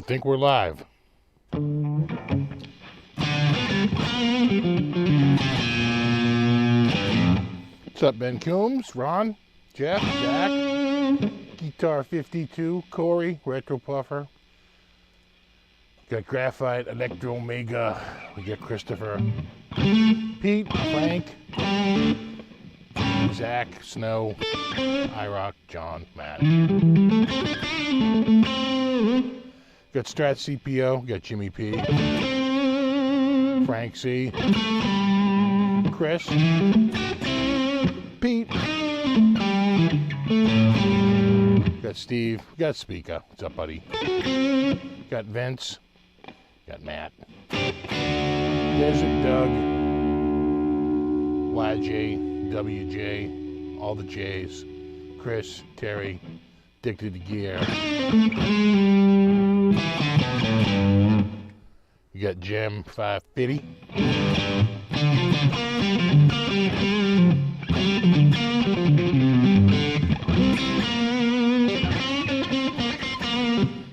think we're live. What's up, Ben Coombs, Ron, Jeff, Jack, Guitar 52, Corey, Retro Puffer. Got Graphite, Electro Omega. We got Christopher, Pete, Frank, Zach, Snow, iRock, John, Matt. Got Strat CPO, got Jimmy P, Frank C, Chris, Pete, got Steve, got Speaker. What's up, buddy? Got Vince, got Matt, Desert Doug, YJ, WJ, all the J's, Chris, Terry, Addicted to Gear. You got Jim 550.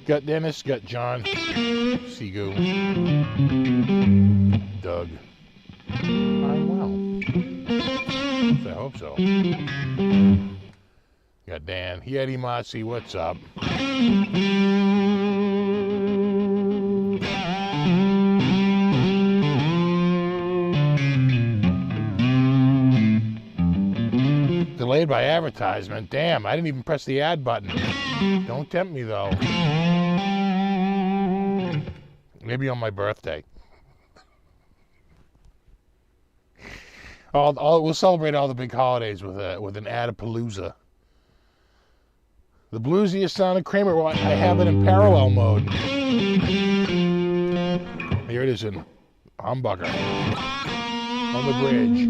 Got Dennis, got John, Sigu, Doug. I'm well. I hope so. Got Dan, Yeti Masi, what's up? Delayed by advertisement. Damn, I didn't even press the ad button. Don't tempt me, though. Maybe on my birthday. We'll celebrate all the big holidays with an ad-a-palooza. The bluesiest sound of Kramer. Well, I have it in parallel mode. Here it is in Humbucker. On the bridge.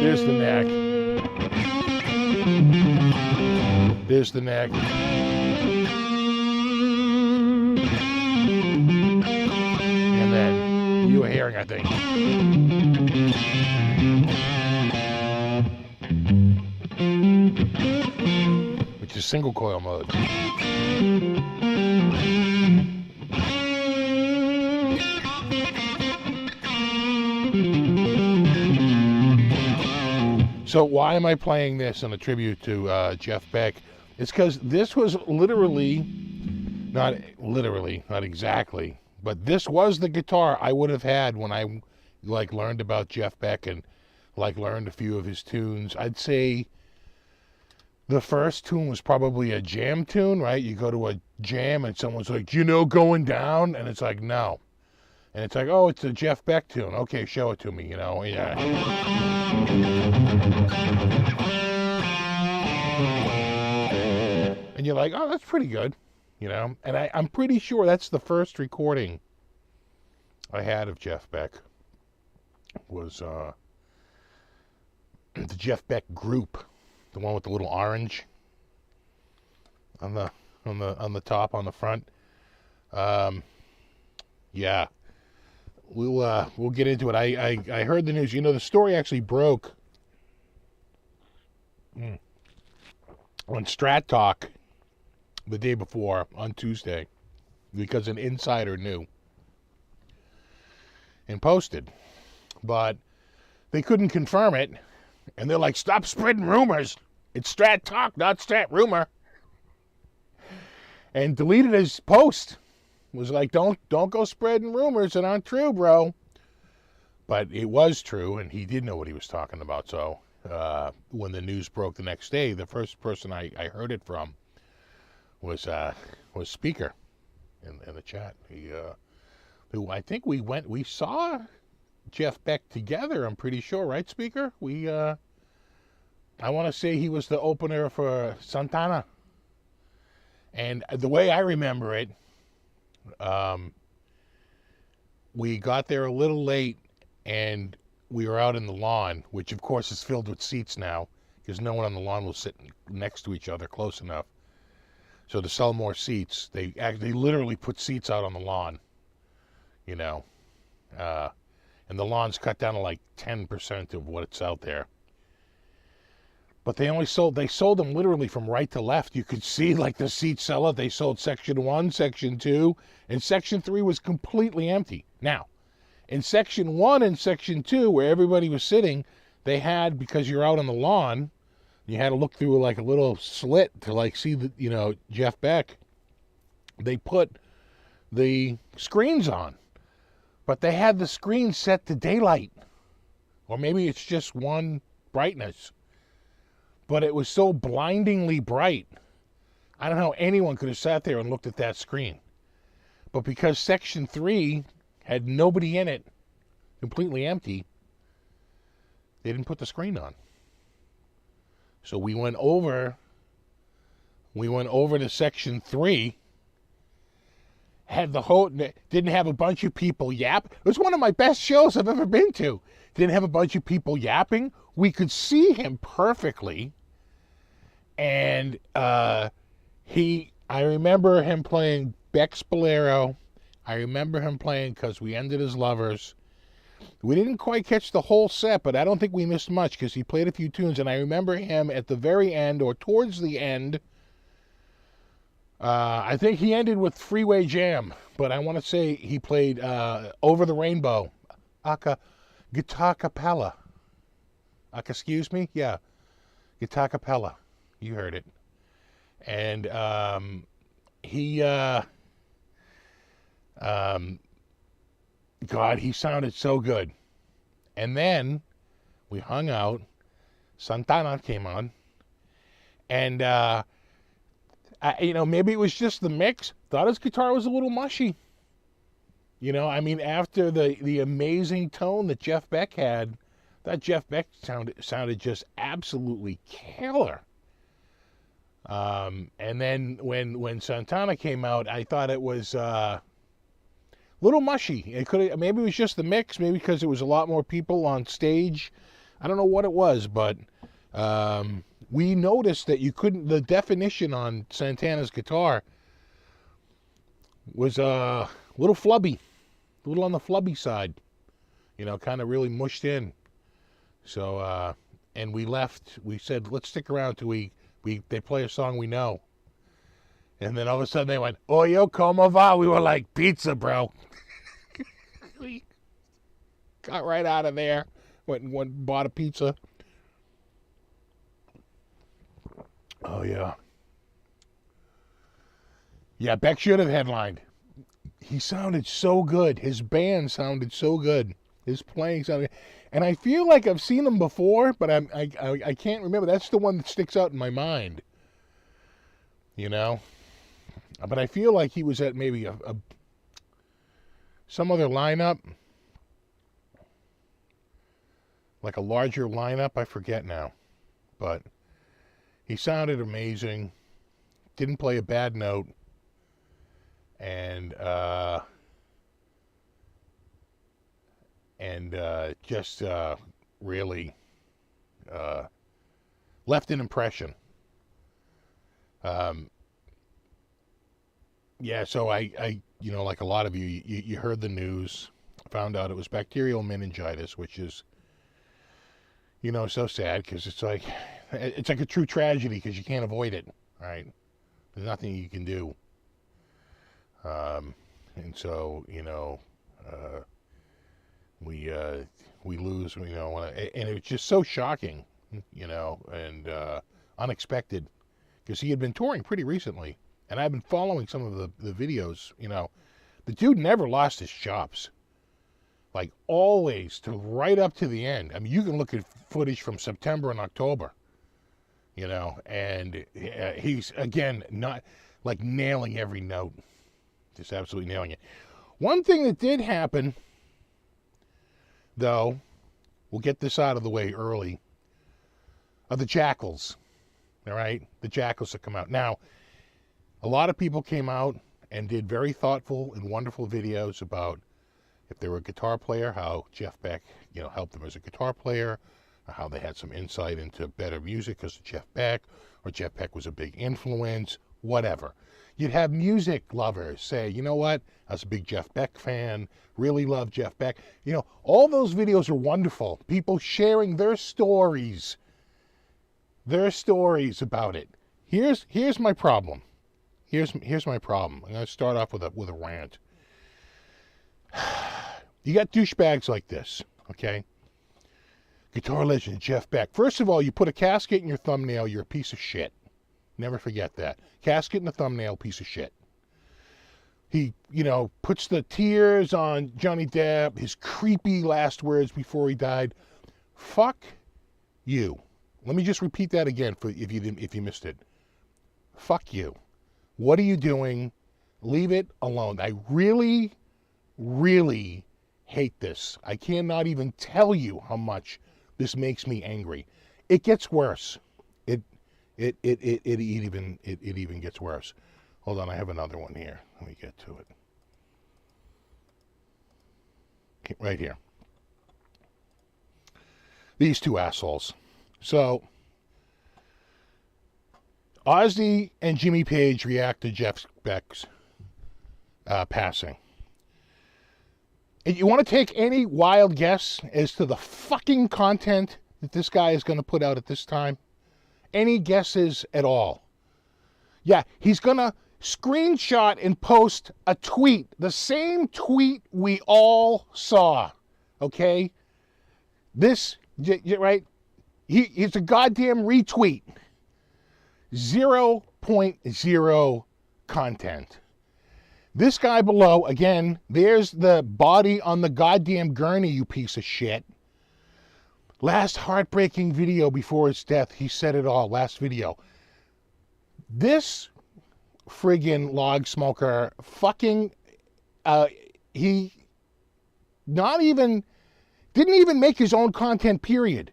There's the neck. There's the neck. And then you were hearing, I think. Which is single coil mode. So why am I playing this in a tribute to Jeff Beck? It's because this was not exactly, but this was the guitar I would have had when I learned about Jeff Beck and learned a few of his tunes. I'd say the first tune was probably a jam tune, right? You go to a jam and someone's like, Going Down? And it's like, no. And it's like, oh, it's a Jeff Beck tune. Okay, show it to me, yeah. And you're like, oh, that's pretty good, And I'm pretty sure that's the first recording I had of Jeff Beck was the Jeff Beck group, the one with the little orange on the top, on the front. Yeah. We'll get into it. I heard the news. The story actually broke on Strat Talk the day before, on Tuesday, because an insider knew and posted. But they couldn't confirm it, and they're like, stop spreading rumors. It's Strat Talk, not Strat Rumor. And deleted his post. Was like, don't go spreading rumors that aren't true, bro. But it was true, and he did know what he was talking about. So when the news broke the next day, the first person I heard it from was Speaker in the chat. Who I think we saw Jeff Beck together. I'm pretty sure, right, Speaker? I want to say he was the opener for Santana. And the way I remember it, we got there a little late and we were out in the lawn, which of course is filled with seats now because no one on the lawn will sit next to each other close enough. So to sell more seats, they literally put seats out on the lawn, and the lawn's cut down to like 10% of what's out there. But they sold them literally from right to left. You could see like the seat seller. They sold section 1, section 2, and section 3 was completely empty. Now, in section 1 and section 2, where everybody was sitting, they had, because you're out on the lawn, you had to look through like a little slit to like see the, you know, Jeff Beck. They put the screens on, but they had the screen set to daylight, or maybe it's just one brightness. But it was so blindingly bright. I don't know how anyone could have sat there and looked at that screen. But because section 3 had nobody in it, completely empty, they didn't put the screen on. So we went over to section 3, had the whole, didn't have a bunch of people yap. It was one of my best shows I've ever been to. Didn't have a bunch of people yapping. We could see him perfectly. And I remember him playing Beck's Bolero. I remember him playing 'Cause We Ended as Lovers. We didn't quite catch the whole set, but I don't think we missed much because he played a few tunes. And I remember him at the very end, or towards the end, I think he ended with Freeway Jam, but I want to say he played Over the Rainbow, guitar cappella. Excuse me? Yeah, guitar cappella. You heard it. And God, he sounded so good. And then we hung out. Santana came on. And, maybe it was just the mix. Thought his guitar was a little mushy. You know, I mean, after the amazing tone that Jeff Beck had, that Jeff Beck sounded just absolutely killer. And then when Santana came out, I thought it was a little mushy. Maybe it was just the mix, maybe because it was a lot more people on stage. I don't know what it was, but we noticed that the definition on Santana's guitar was a little flubby, a little on the flubby side, kind of really mushed in. So, and we left, we said, let's stick around till they play a song we know. And then all of a sudden they went, Oyo como va? We were like, pizza, bro. We got right out of there, went and bought a pizza. Oh, yeah. Yeah, Beck should have headlined. He sounded so good. His band sounded so good. His playing sounded good. And I feel like I've seen him before, but I can't remember. That's the one that sticks out in my mind. But I feel like he was at maybe some other lineup. Like a larger lineup. I forget now. But he sounded amazing. Didn't play a bad note. And just really left an impression. Yeah, so I like a lot of you heard the news, found out it was bacterial meningitis, which is, so sad because it's like a true tragedy because you can't avoid it, right? There's nothing you can do. And so, we lose, and it's just so shocking, and unexpected, because he had been touring pretty recently, and I've been following some of the videos. The dude never lost his chops, like always, to right up to the end. I mean, you can look at footage from September and October, and he's again not like nailing every note, just absolutely nailing it. One thing that did happen, though, we'll get this out of the way early, are the jackals. All right? The jackals that come out. Now, a lot of people came out and did very thoughtful and wonderful videos about if they were a guitar player, how Jeff Beck, helped them as a guitar player, or how they had some insight into better music because of Jeff Beck, or Jeff Beck was a big influence, whatever. You'd have music lovers say, you know what, I was a big Jeff Beck fan, really love Jeff Beck. All those videos are wonderful. People sharing their stories There are stories about it. Here's my problem. Here's my problem. I'm going to start off with a rant. You got douchebags like this, okay? Guitar legend Jeff Beck. First of all, you put a casket in your thumbnail, you're a piece of shit. Never forget that. Casket in the thumbnail, piece of shit. He, puts the tears on Johnny Depp, his creepy last words before he died. Fuck you. Let me just repeat that again if you missed it. Fuck you. What are you doing? Leave it alone. I really, really hate this. I cannot even tell you how much this makes me angry. It gets worse. It even gets worse. Hold on, I have another one here. Let me get to it. Okay, right here. These two assholes. So, Ozzy and Jimmy Page react to Jeff Beck's passing. And you want to take any wild guess as to the fucking content that this guy is going to put out at this time? Any guesses at all? Yeah, he's going to screenshot and post a tweet, the same tweet we all saw, okay? This, right? It's a goddamn retweet. 0.0 content. This guy below, again, there's the body on the goddamn gurney, you piece of shit. Last heartbreaking video before his death, he said it all, last video. This friggin' log smoker fucking, he didn't even make his own content, period.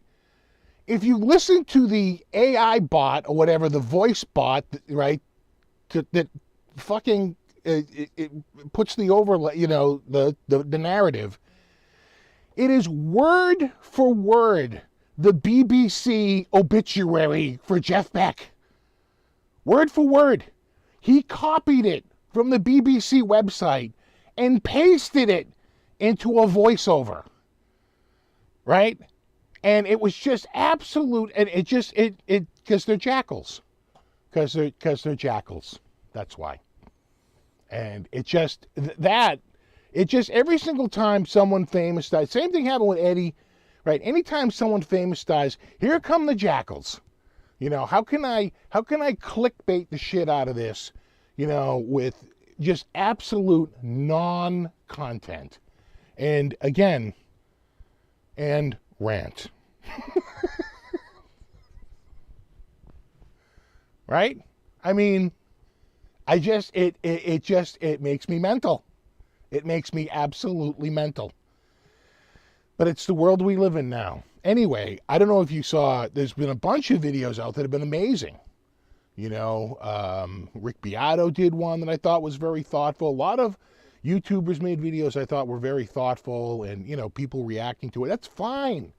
If you listen to the AI bot or whatever, the voice bot, right, that fucking it puts the overlay, the narrative, it is word for word the BBC obituary for Jeff Beck. Word for word. He copied it from the BBC website and pasted it into a voiceover. Right? And it was just absolute, and because they're jackals. Because they're jackals. That's why. And every single time someone famous dies, same thing happened with Eddie, right? Anytime someone famous dies, here come the jackals. How can I clickbait the shit out of this, with just absolute non-content. And again, and rant. Right? I mean, it makes me mental. It makes me absolutely mental. But it's the world we live in now. Anyway, I don't know if you saw, there's been a bunch of videos out that have been amazing. Rick Beato did one that I thought was very thoughtful. A lot of YouTubers made videos I thought were very thoughtful and, people reacting to it. That's fine.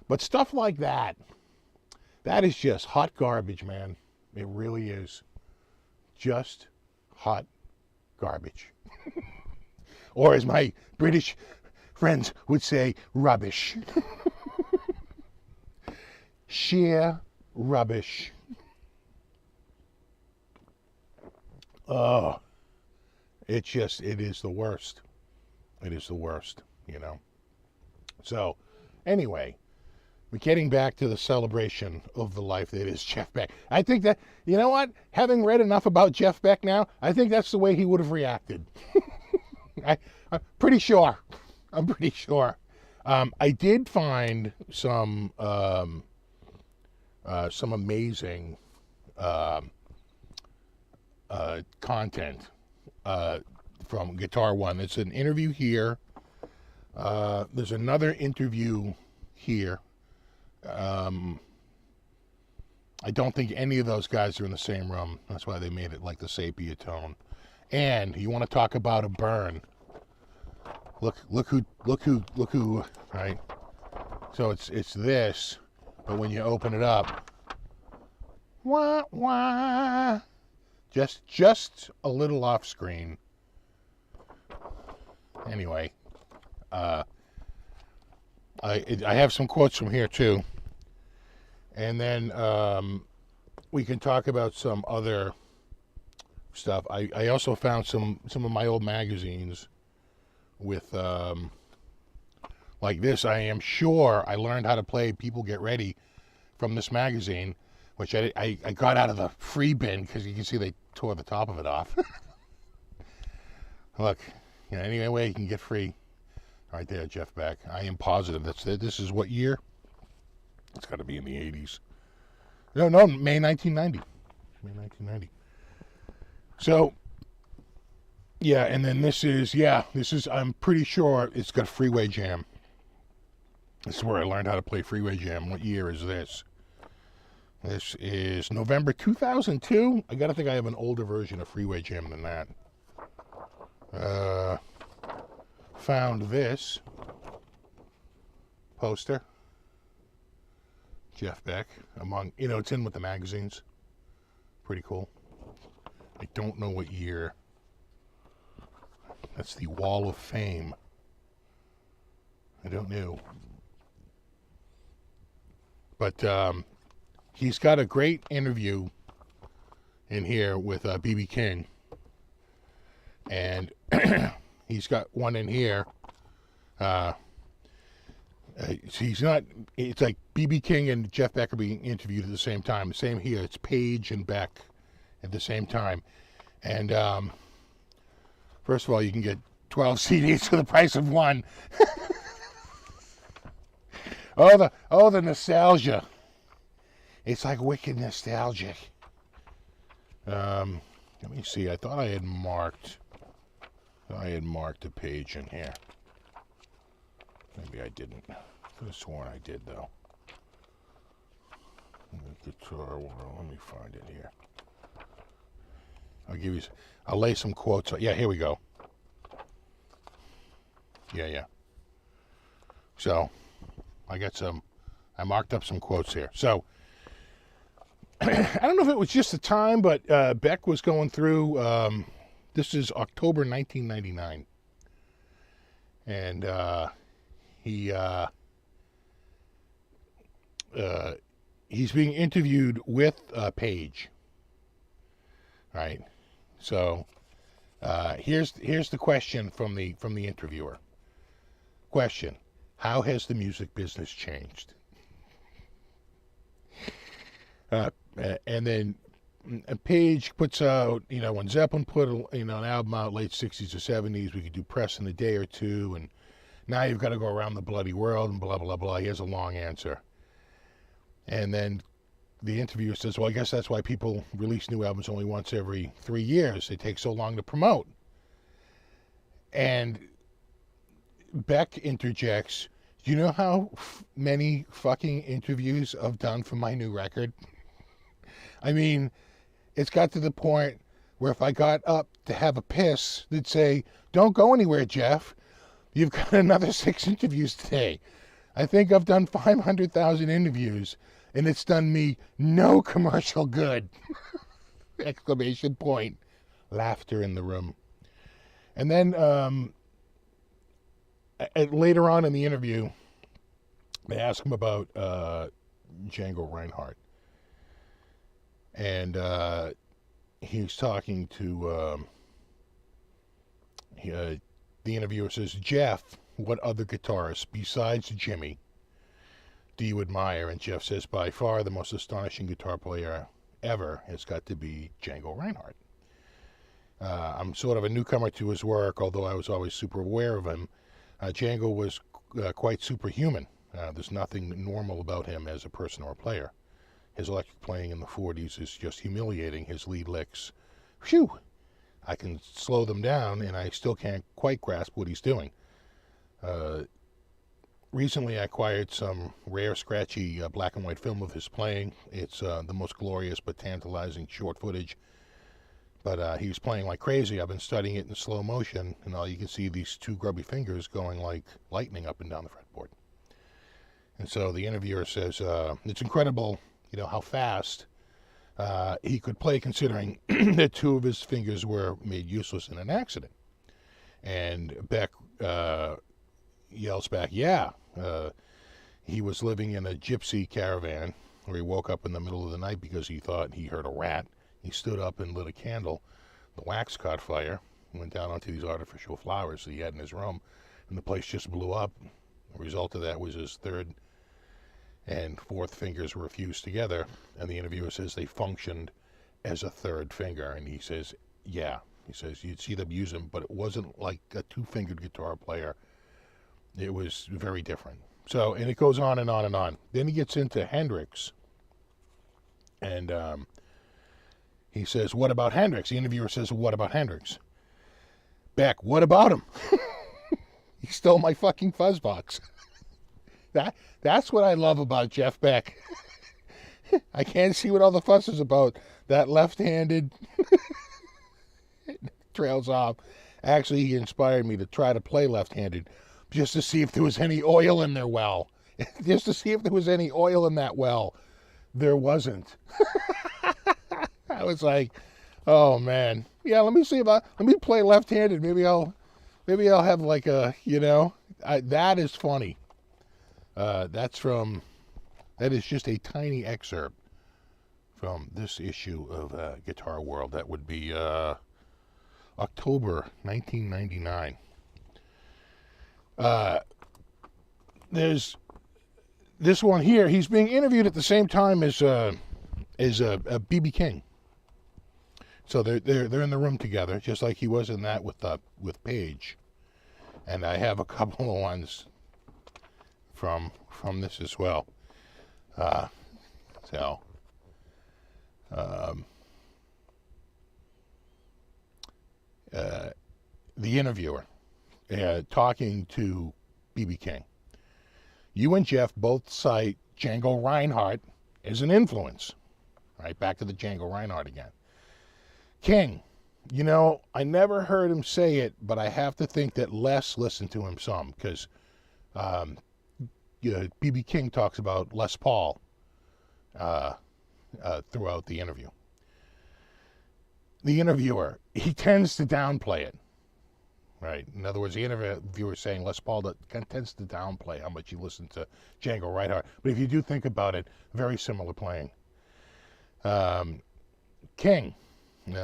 But stuff like that is just hot garbage, man. It really is. Just hot garbage. Or as my British friends would say, rubbish. Sheer rubbish. Oh, it is the worst. It is the worst, So, anyway, we're getting back to the celebration of the life that is Jeff Beck. I think that, you know what? Having read enough about Jeff Beck now, I think that's the way he would have reacted. I'm pretty sure. I did find some amazing content from Guitar One. It's an interview here. There's another interview here. I don't think any of those guys are in the same room. That's why they made it like the sepia tone. And you want to talk about a burn? Look who, right? So it's this, but when you open it up, wah wah, just a little off screen. Anyway, I have some quotes from here too, And then we can talk about some other stuff. I also found some of my old magazines with like this. I am sure I learned how to play People Get Ready from this magazine, which I got out of the free bin because you can see they tore the top of it off. Look, any way you can get free. Right there, Jeff Beck. I am positive this is what year? It's got to be in the 80s. No, May 1990. May 1990. So, yeah, and then this is, I'm pretty sure it's got Freeway Jam. This is where I learned how to play Freeway Jam. What year is this? This is November 2002. I got to think I have an older version of Freeway Jam than that. Found this poster. Jeff Beck, among, it's in with the magazines. Pretty cool. I don't know what year. That's the Wall of Fame. I don't know. But he's got a great interview in here with B.B. King. And he's got one in here. It's like B.B. King and Jeff Beck are being interviewed at the same time. The same here. It's Page and Beck at the same time. And first of all, you can get 12 CDs for the price of one. the nostalgia. It's like wicked nostalgic. Let me see. I thought I had marked a page in here. Maybe I didn't. I could have sworn I did, though. Guitar World. Let me find it here. I'll lay some quotes. Yeah, here we go. Yeah. So, I marked up some quotes here. So, I don't know if it was just the time, but Beck was going through, this is October 1999. And he's being interviewed with Page. Right? So, here's the question from the interviewer. Question: how has the music business changed? And then Page puts out, when Zeppelin put an album out late 60s or 70s, we could do press in a day or two, and now you've got to go around the bloody world and blah, blah, blah. Here's a long answer. And then the interviewer says, well, I guess that's why people release new albums only once every 3 years. They take so long to promote. And Beck interjects, do you know how many fucking interviews I've done for my new record? I mean, it's got to the point where if I got up to have a piss, they'd say, don't go anywhere, Jeff. You've got another 6 interviews today. I think I've done 500,000 interviews, and it's done me no commercial good. Exclamation point. Laughter in the room. And then later on in the interview, they ask him about Django Reinhardt. And he's talking to the interviewer says, Jeff, what other guitarist besides Jimmy do you admire? And Jeff says, by far the most astonishing guitar player ever has got to be Django Reinhardt. I'm sort of a newcomer to his work, although I was always super aware of him. Django was quite superhuman. There's nothing normal about him as a person or a player. His electric playing in the 40s is just humiliating. His lead licks, phew, I can slow them down, and I still can't quite grasp what he's doing. Recently, I acquired some rare, scratchy black and white film of his playing. It's the most glorious but tantalizing short footage. But he was playing like crazy. I've been studying it in slow motion, and all you can see these 2 grubby fingers going like lightning up and down the fretboard. And so the interviewer says, it's incredible, how fast he could play, considering that 2 of his fingers were made useless in an accident. And Beck yells back, yeah, he was living in a gypsy caravan where he woke up in the middle of the night because he thought he heard a rat. He stood up and lit a candle. The wax caught fire, went down onto these artificial flowers that he had in his room, and the place just blew up. The result of that was his third and fourth fingers were fused together, and the interviewer says they functioned as a third finger, and he says, yeah. He says you'd see them use them, but it wasn't like a two-fingered guitar player. It was very different. So, and it goes on and on and on. Then he gets into Hendrix, and he says, what about Hendrix? The interviewer says, what about Hendrix? Beck, what about him? He stole my fucking fuzzbox. That's what I love about Jeff Beck. I can't see what all the fuss is about. That left-handed trails off. Actually, he inspired me to try to play left-handed just to see if there was any oil in their well. Just to see if there was any oil in that well. There wasn't. I was like, oh man. Yeah, let me play left-handed. Maybe I'll have like a, that is funny. That is just a tiny excerpt from this issue of Guitar World. That would be October 1999. There's this one here. He's being interviewed at the same time as B.B. King. So they're in the room together, just like he was in that with Page. And I have a couple of ones from this as well. The interviewer talking to B.B. King. You and Jeff both cite Django Reinhardt as an influence. Right, back to the Django Reinhardt again. King, I never heard him say it, but I have to think that Les listened to him some, because B.B. King talks about Les Paul throughout the interview. The interviewer, he tends to downplay it. Right. In other words, the interviewer is saying Les Paul tends to downplay how much he listened to Django Reinhardt. But if you do think about it, very similar playing. King,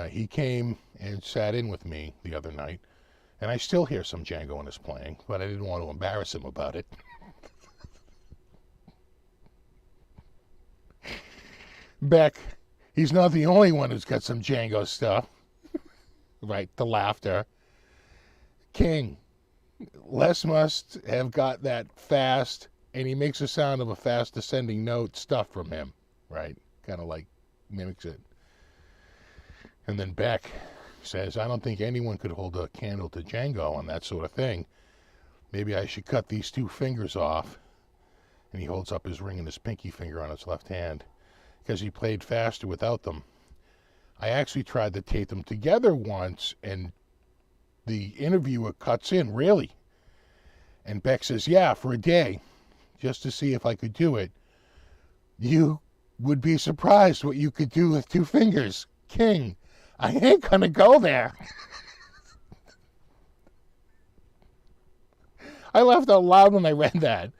he came and sat in with me the other night, and I still hear some Django in his playing, but I didn't want to embarrass him about it. Beck, he's not the only one who's got some Django stuff. Right, the laughter. King, Les must have got that fast, and he makes a sound of a fast ascending note stuff from him, right? Kind of like mimics it. And then Beck says, I don't think anyone could hold a candle to Django on that sort of thing. Maybe I should cut these two fingers off. And he holds up his ring and his pinky finger on his left hand, because he played faster without them. I actually tried to tape them together once, and the interviewer cuts in, really? And Beck says, yeah, for a day, just to see if I could do it. You would be surprised what you could do with two fingers. King, I ain't gonna go there. I laughed out loud when I read that,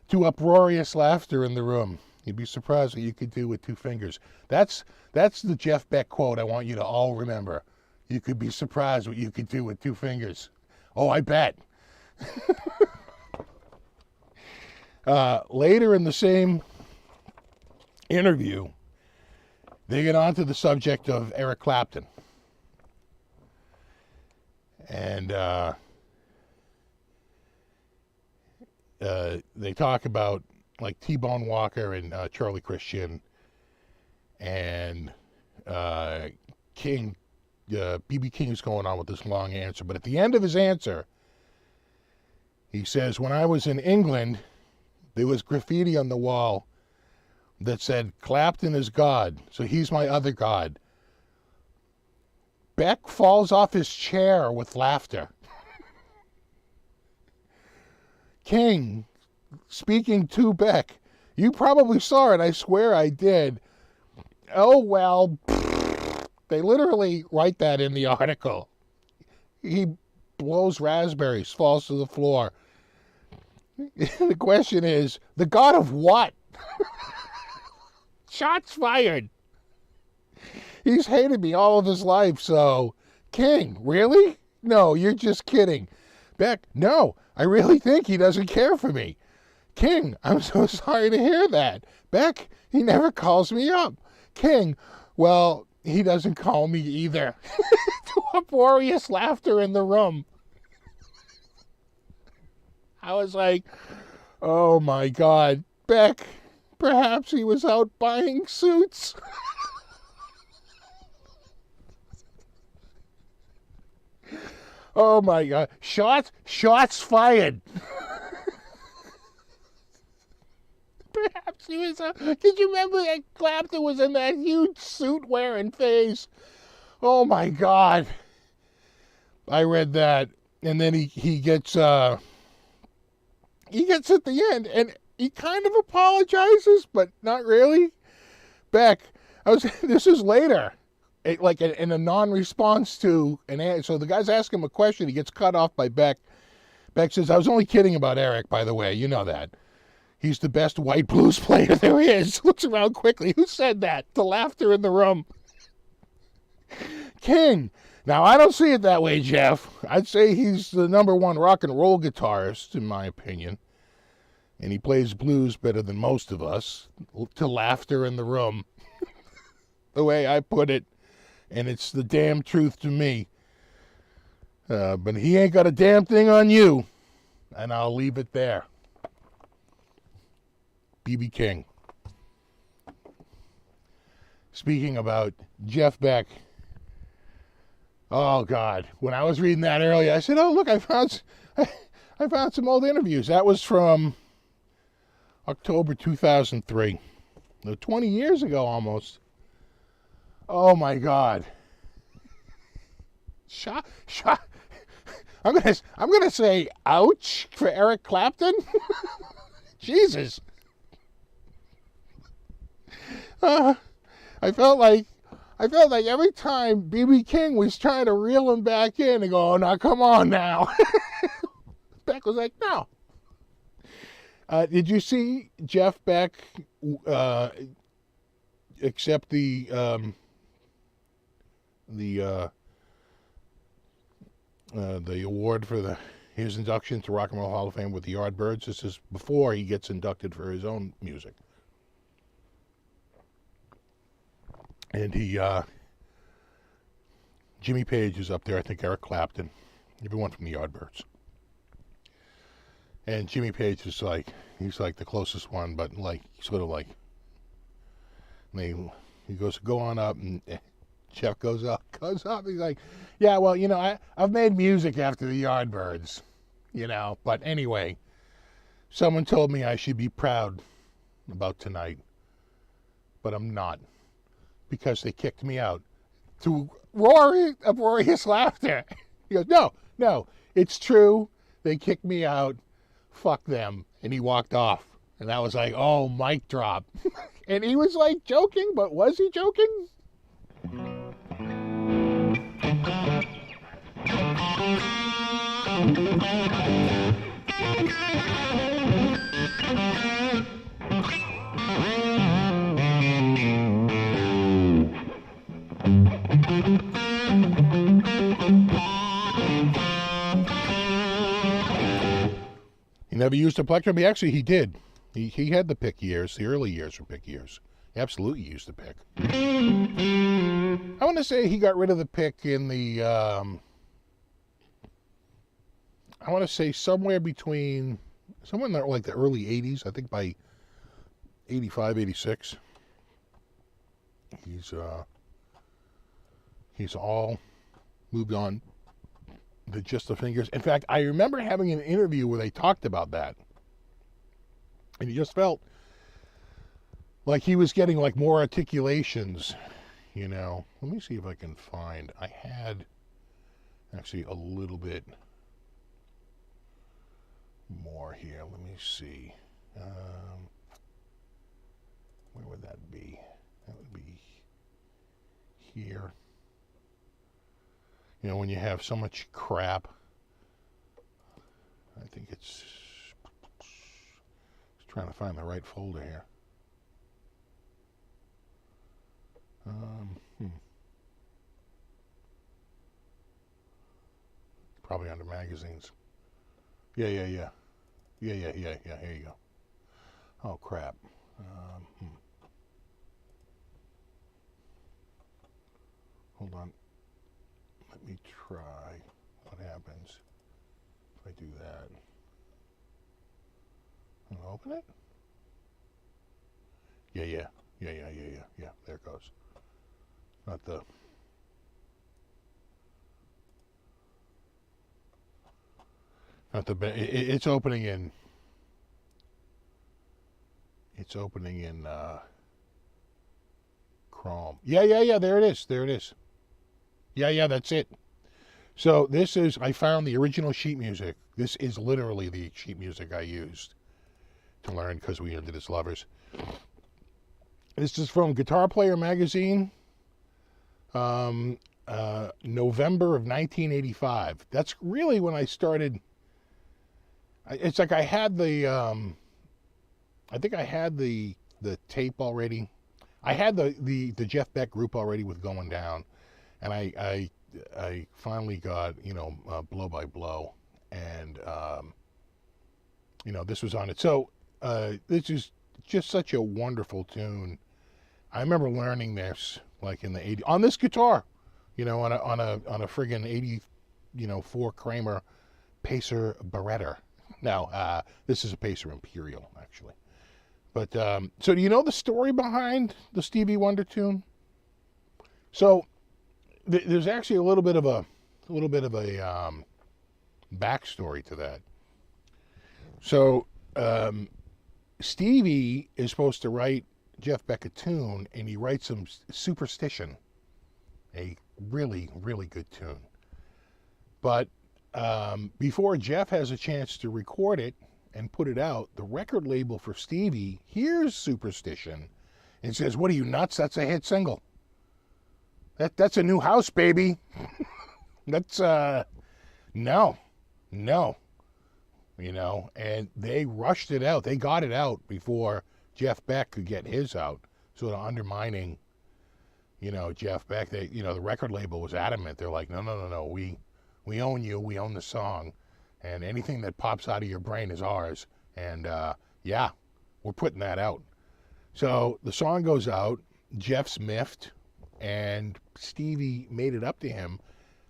to uproarious laughter in the room. You'd be surprised what you could do with two fingers. That's the Jeff Beck quote I want you to all remember. You could be surprised what you could do with two fingers. Oh, I bet. Later in the same interview, they get on to the subject of Eric Clapton. And they talk about like T-Bone Walker and Charlie Christian and King. B.B. King is going on with this long answer, but at the end of his answer, he says, when I was in England, there was graffiti on the wall that said, Clapton is God, so he's my other God. Beck falls off his chair with laughter. King, speaking to Beck, you probably saw it, I swear I did. Oh, well, they literally write that in the article. He blows raspberries, falls to the floor. The question is, the God of what? Shots fired. He's hated me all of his life, so... King, really? No, you're just kidding. Beck, no, I really think he doesn't care for me. King, I'm so sorry to hear that. Beck, he never calls me up. King, well, he doesn't call me either. To uproarious laughter in the room. I was like, oh my God, Beck, perhaps he was out buying suits. Oh my God, shots fired. Perhaps he was did you remember that Clapton was in that huge suit wearing phase? Oh my God. I read that, and then he gets at the end, and he kind of apologizes, but not really. Beck, this is later, in a non-response to an answer. So the guy's asking him a question, he gets cut off by Beck. Beck says, I was only kidding about Eric, by the way, you know that. He's the best white blues player there is. Looks around quickly. Who said that? The laughter in the room. King. Now, I don't see it that way, Jeff. I'd say he's the #1 rock and roll guitarist, in my opinion. And he plays blues better than most of us. To laughter in the room. The way I put it. And it's the damn truth to me. But he ain't got a damn thing on you. And I'll leave it there. B.B. King. Speaking about Jeff Beck. Oh God! When I was reading that earlier, I said, "Oh look, I found some old interviews." That was from October 2003, 20 years ago almost. Oh my God! Shot. I'm gonna say, ouch for Eric Clapton. Jesus. I felt like every time B.B. King was trying to reel him back in and go, oh, now come on now. Beck was like, no. Did you see Jeff Beck accept the award for his induction to Rock and Roll Hall of Fame with the Yardbirds? This is before he gets inducted for his own music. And Jimmy Page is up there, I think Eric Clapton, everyone from the Yardbirds. And Jimmy Page is he's like the closest one, but he goes, go on up, and Jeff goes up. He's like, yeah, well, I've made music after the Yardbirds, but anyway, someone told me I should be proud about tonight, but I'm not. Because they kicked me out. To uproarious laughter. He goes, no, it's true. They kicked me out. Fuck them. And he walked off. And that was like, oh, mic drop. And he was like joking, but was he joking? He never used a plectrum. He did. He had the pick years. The early years were pick years. He absolutely used the pick. I want to say he got rid of the pick in the, I want to say somewhere in the early 80s. I think by 85, 86. He's all moved on to just the fingers. In fact, I remember having an interview where they talked about that. And he just felt like he was getting more articulations, Let me see if I can find. I had actually a little bit more here. Let me see. Where would that be? That would be here. When you have so much crap, I think it's trying to find the right folder here. Um, hmm. Probably under magazines. Yeah, yeah, yeah. Yeah, yeah, yeah, yeah. Here you go. Oh, crap. Hmm. Hold on. Let me try. What happens if I do that? Open it? Yeah, yeah. Yeah, yeah, yeah, yeah. Yeah, there it goes. Not the... Not the... It's opening in... It's opening in Chrome. Yeah, yeah, yeah. There it is. There it is. Yeah, yeah, that's it. So this is... I found the original sheet music. This is literally the sheet music I used to learn because we ended as lovers. This is from Guitar Player magazine, November of 1985. That's really when I started. It's like I had the, I think I had the tape already. I had the Jeff Beck group already with Going Down, and I finally got Blow by Blow, and this was on it. So this is just such a wonderful tune. I remember learning this like in the 80s on this guitar, on a friggin' 84 Kramer Pacer Beretta. Now, this is a Pacer Imperial actually. But so do you know the story behind the Stevie Wonder tune? So there's actually a little bit of a backstory to that. So Stevie is supposed to write Jeff Beck a tune, and he writes him Superstition, a really, really good tune. But before Jeff has a chance to record it and put it out, the record label for Stevie hears Superstition and says, "What are you, nuts? That's a hit single. That's a new house, baby." That's no. And they rushed it out. They got it out before Jeff Beck could get his out, sort of undermining, Jeff Beck. The record label was adamant. They're like, no, we own you. We own the song, and anything that pops out of your brain is ours. And yeah, we're putting that out. So the song goes out. Jeff's miffed, and Stevie made it up to him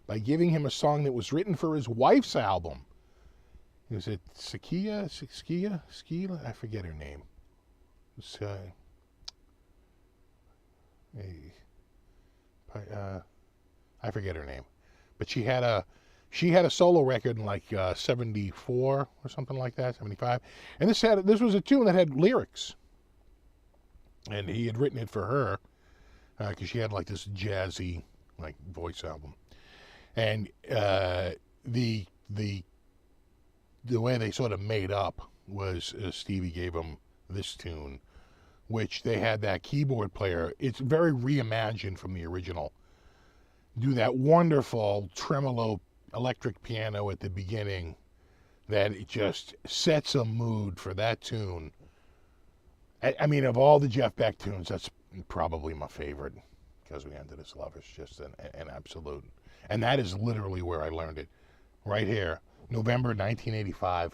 by giving him a song that was written for his wife's album. Was it Skia? I forget her name. I forget her name, but she had a solo record in like 74 or something like that, 75, and this was a tune that had lyrics, and he had written it for her because she had like this jazzy like voice album, and the way they sort of made up was Stevie gave him this tune, which they had that keyboard player. It's very reimagined from the original. Do that wonderful tremolo electric piano at the beginning that it just sets a mood for that tune. I mean, of all the Jeff Beck tunes, that's probably my favorite, because we ended as lovers. Just an absolute. And that is literally where I learned it. Right here, November 1985.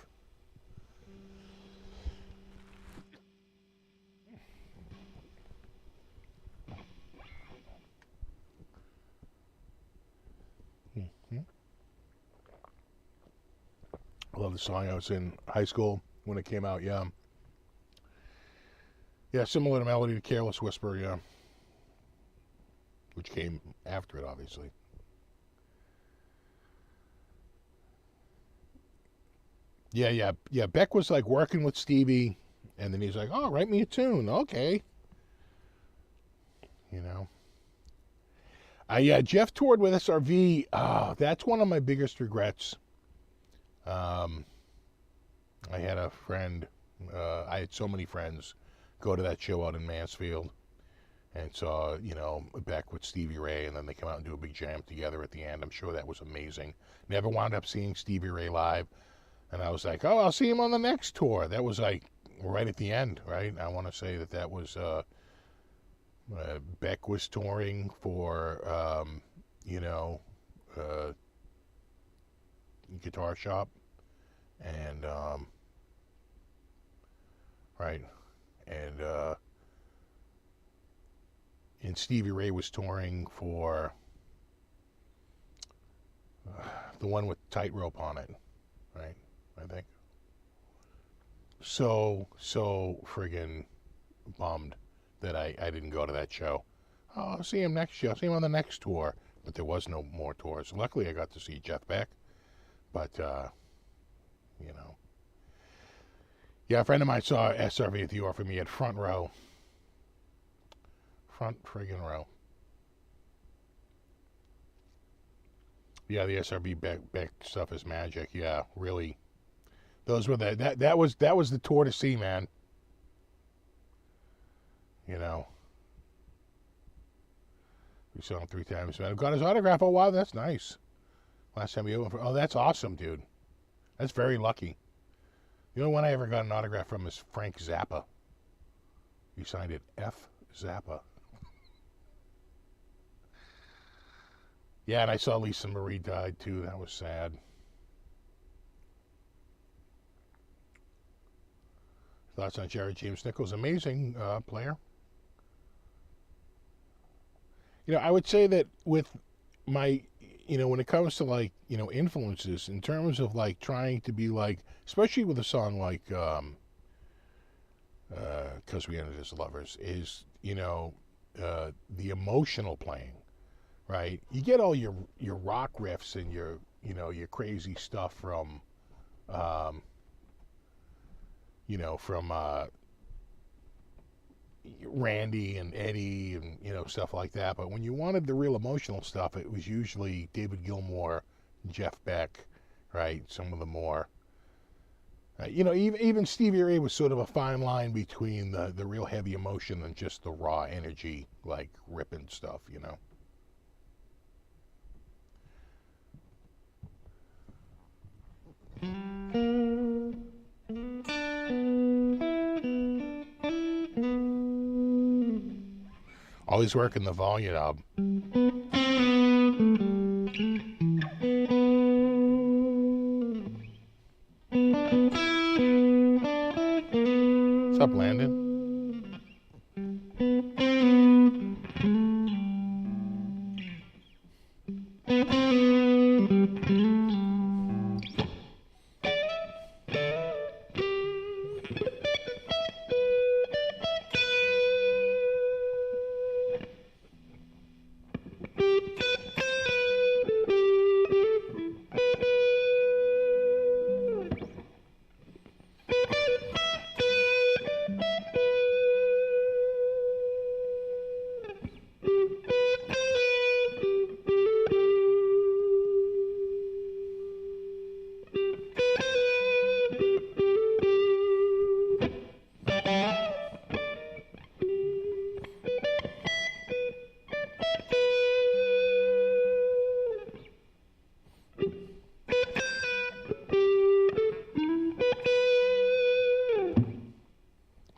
I love the song. I was in high school when it came out, yeah. Yeah, similar to melody to Careless Whisper, yeah. Which came after it, obviously. Yeah. Beck was like working with Stevie, and then he's like, "Oh, write me a tune." Okay. Yeah, Jeff toured with SRV. That's one of my biggest regrets. I had a friend, I had so many friends go to that show out in Mansfield and saw, Beck with Stevie Ray, and then they come out and do a big jam together at the end. I'm sure that was amazing. Never wound up seeing Stevie Ray live, and I was like, oh, I'll see him on the next tour. That was like right at the end, right? I want to say that was Beck was touring for, you know, Guitar Shop, and right, and Stevie Ray was touring for the one with Tightrope on it, right? I think. So friggin' bummed that I didn't go to that show. Oh, I'll see him next show. I'll see him on the next tour. But there was no more tours. Luckily, I got to see Jeff Beck. But, you know. Yeah, a friend of mine saw SRV at the Orphan. He had front row. Front friggin' row. Yeah, the SRB Beck stuff is magic. Yeah, really. Those were that was the tour to see, man. You know. We saw him 3 times, man. I got his autograph. Oh, wow, that's nice. Last time we opened for... Oh, that's awesome, dude. That's very lucky. The only one I ever got an autograph from is Frank Zappa. He signed it F. Zappa. Yeah, and I saw Lisa Marie died, too. That was sad. Thoughts on Jared James Nichols? Amazing player. You know, I would say that with my, you know, when it comes to like, you know, influences in terms of like trying to be like, especially with a song like, 'Cause We Ended as Lovers, is, you know, the emotional playing, right? You get all your rock riffs and your, you know, your crazy stuff from, you know, from, Randy and Eddie and, you know, stuff like that. But when you wanted the real emotional stuff, it was usually David Gilmour, Jeff Beck, right? Some of the more, you know, even Stevie Ray was sort of a fine line between the real heavy emotion and just the raw energy, like ripping stuff, you know. Always working the volume knob. What's up, Landon?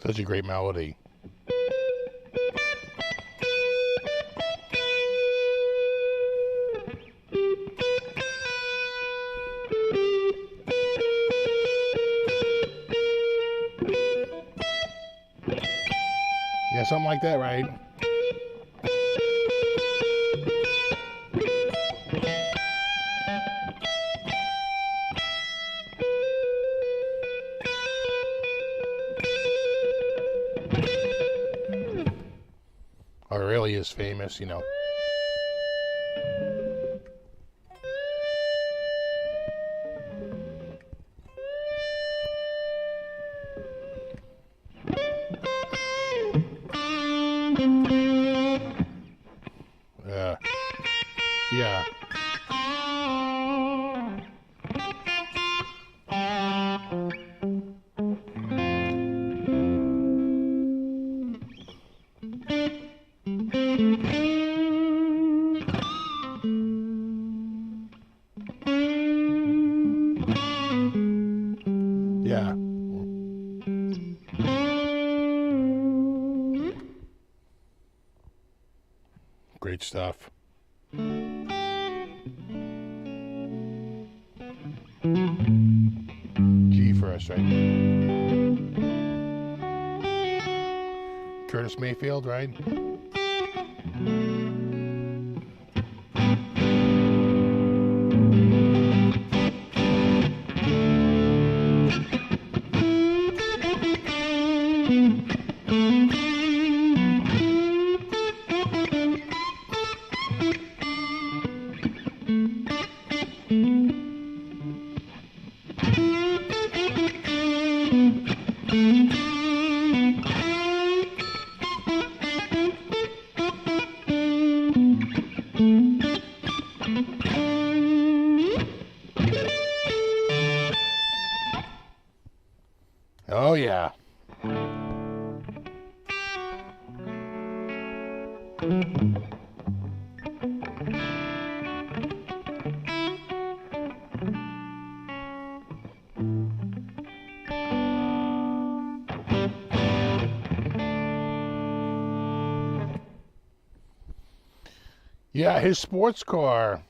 Such a great melody. Yeah, something like that, right? Oh, it really is famous, you know. Yeah. Great stuff. G first, right? Curtis Mayfield, right? Oh, yeah. Yeah, his sports car,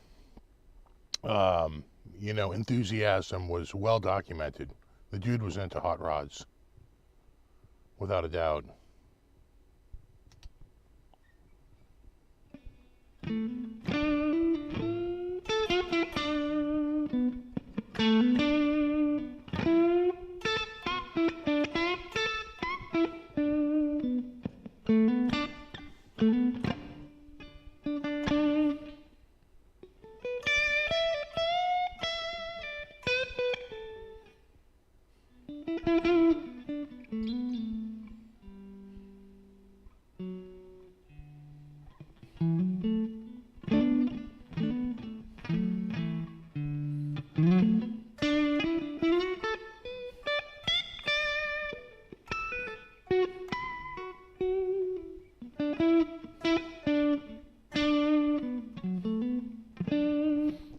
enthusiasm was well documented. The dude was into hot rods, without a doubt.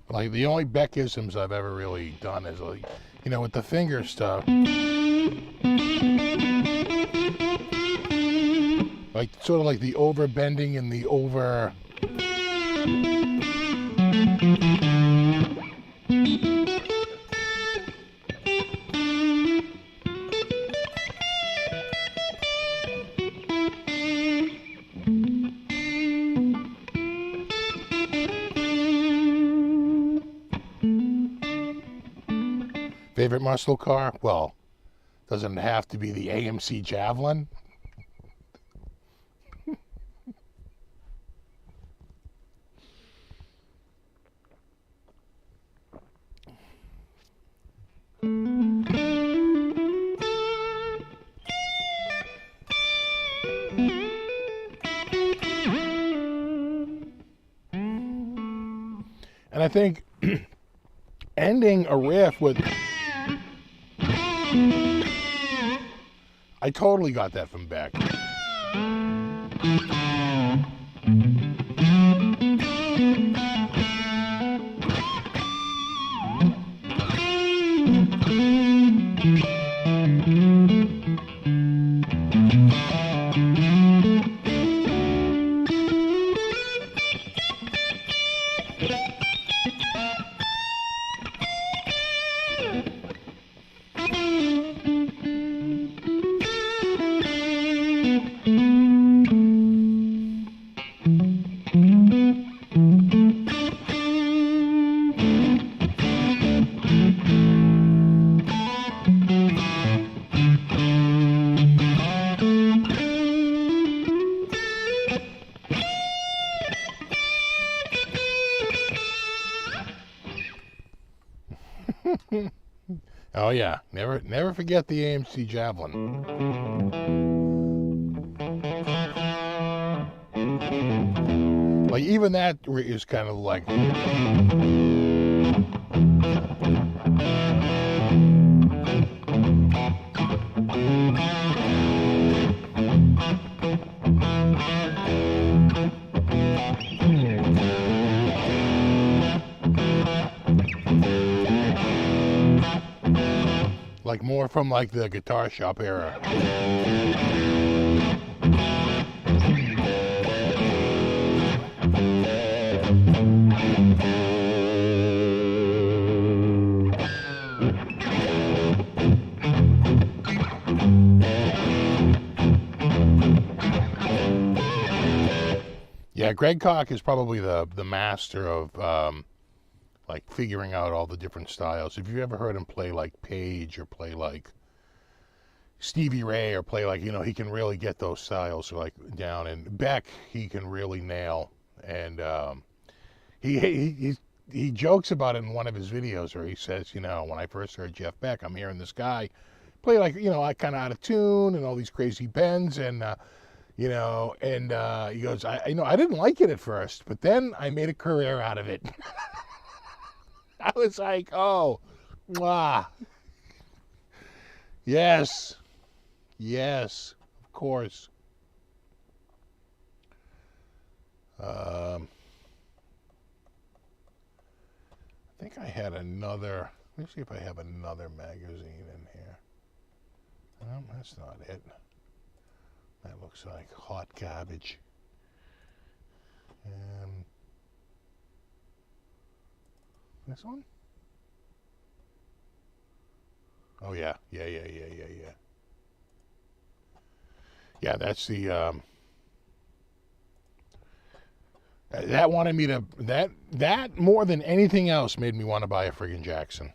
Like, the only Beckisms I've ever really done is, like, with the finger stuff. Like, sort of like the over bending and the over. Favorite muscle car? Well, doesn't it have to be the AMC Javelin? And I think ending a riff with... I totally got that from Beck. Oh yeah, never forget the AMC Javelin. Like, even that is kind of like... like more from like the Guitar Shop era. Yeah, Greg Koch is probably the master of like figuring out all the different styles. If you've ever heard him play like Page or play like Stevie Ray or play like, he can really get those styles like down. And Beck, he can really nail. And he jokes about it in one of his videos where he says, when I first heard Jeff Beck, I'm hearing this guy play like, I kind of out of tune and all these crazy bends and he goes, I didn't like it at first, but then I made a career out of it. I was like, oh, wow. Yes, of course. I think I had another, let me see if I have another magazine in here. No, that's not it. That looks like hot garbage. This one? Oh yeah. Yeah, that's the that wanted me to that more than anything else made me want to buy a friggin' Jackson.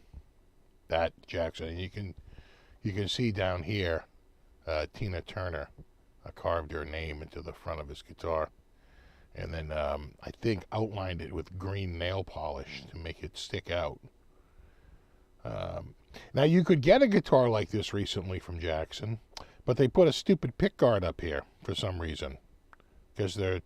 That Jackson, and you can see down here, Tina Turner carved her name into the front of his guitar, and then I think outlined it with green nail polish to make it stick out. Now you could get a guitar like this recently from Jackson, but they put a stupid pick guard up here for some reason, because they're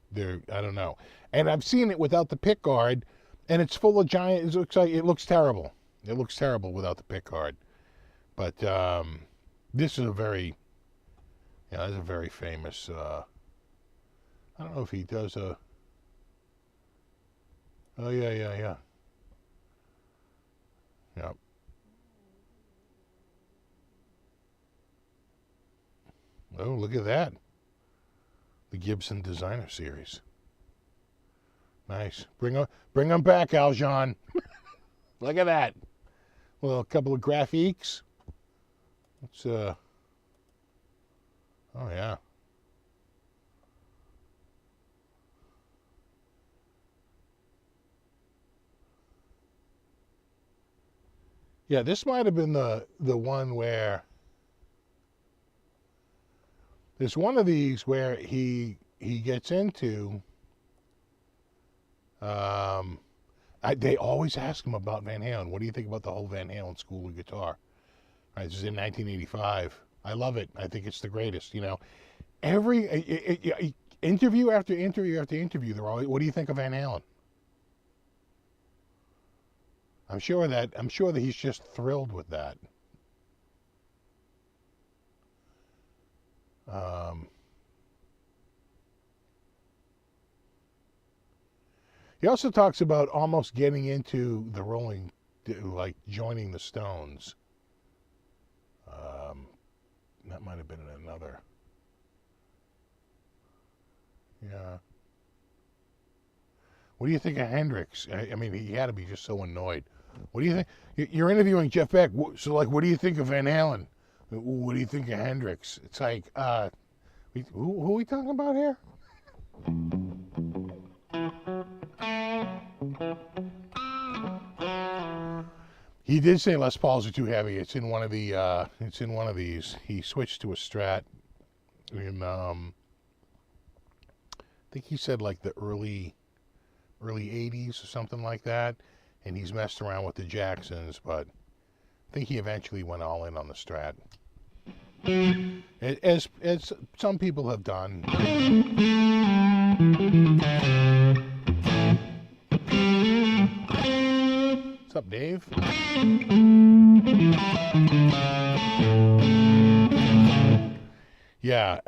I don't know. And I've seen it without the pick guard, and it's full of giant. It looks terrible. It looks terrible without the pick guard. But this is a very, that's a very famous. I don't know if he does a. Oh yeah. Yep. Oh, look at that. The Gibson Designer Series. Nice. Bring them back, Aljon. Look at that. Well, a couple of graphiques. Let's oh yeah. Yeah, this might have been the one where there's one of these where he gets into they always ask him about Van Halen. What do you think about the whole Van Halen School of Guitar? Right, this is in 1985. I love it. I think it's the greatest. Every interview after interview after interview, they're always, what do you think of Van Halen? I'm sure that he's just thrilled with that. He also talks about almost getting into the Rolling, like joining the Stones. That might have been in another. Yeah. What do you think of Hendrix? I mean, he had to be just so annoyed. What do you think? You're interviewing Jeff Beck, so like, what do you think of Van Halen? What do you think of Hendrix? It's like, who are we talking about here? He did say Les Pauls are too heavy. It's in one of the. It's in one of these. He switched to a Strat, in I think he said like the early '80s or something like that, and he's messed around with the Jacksons, but I think he eventually went all in on the Strat, as some people have done. What's up, Dave? Yeah,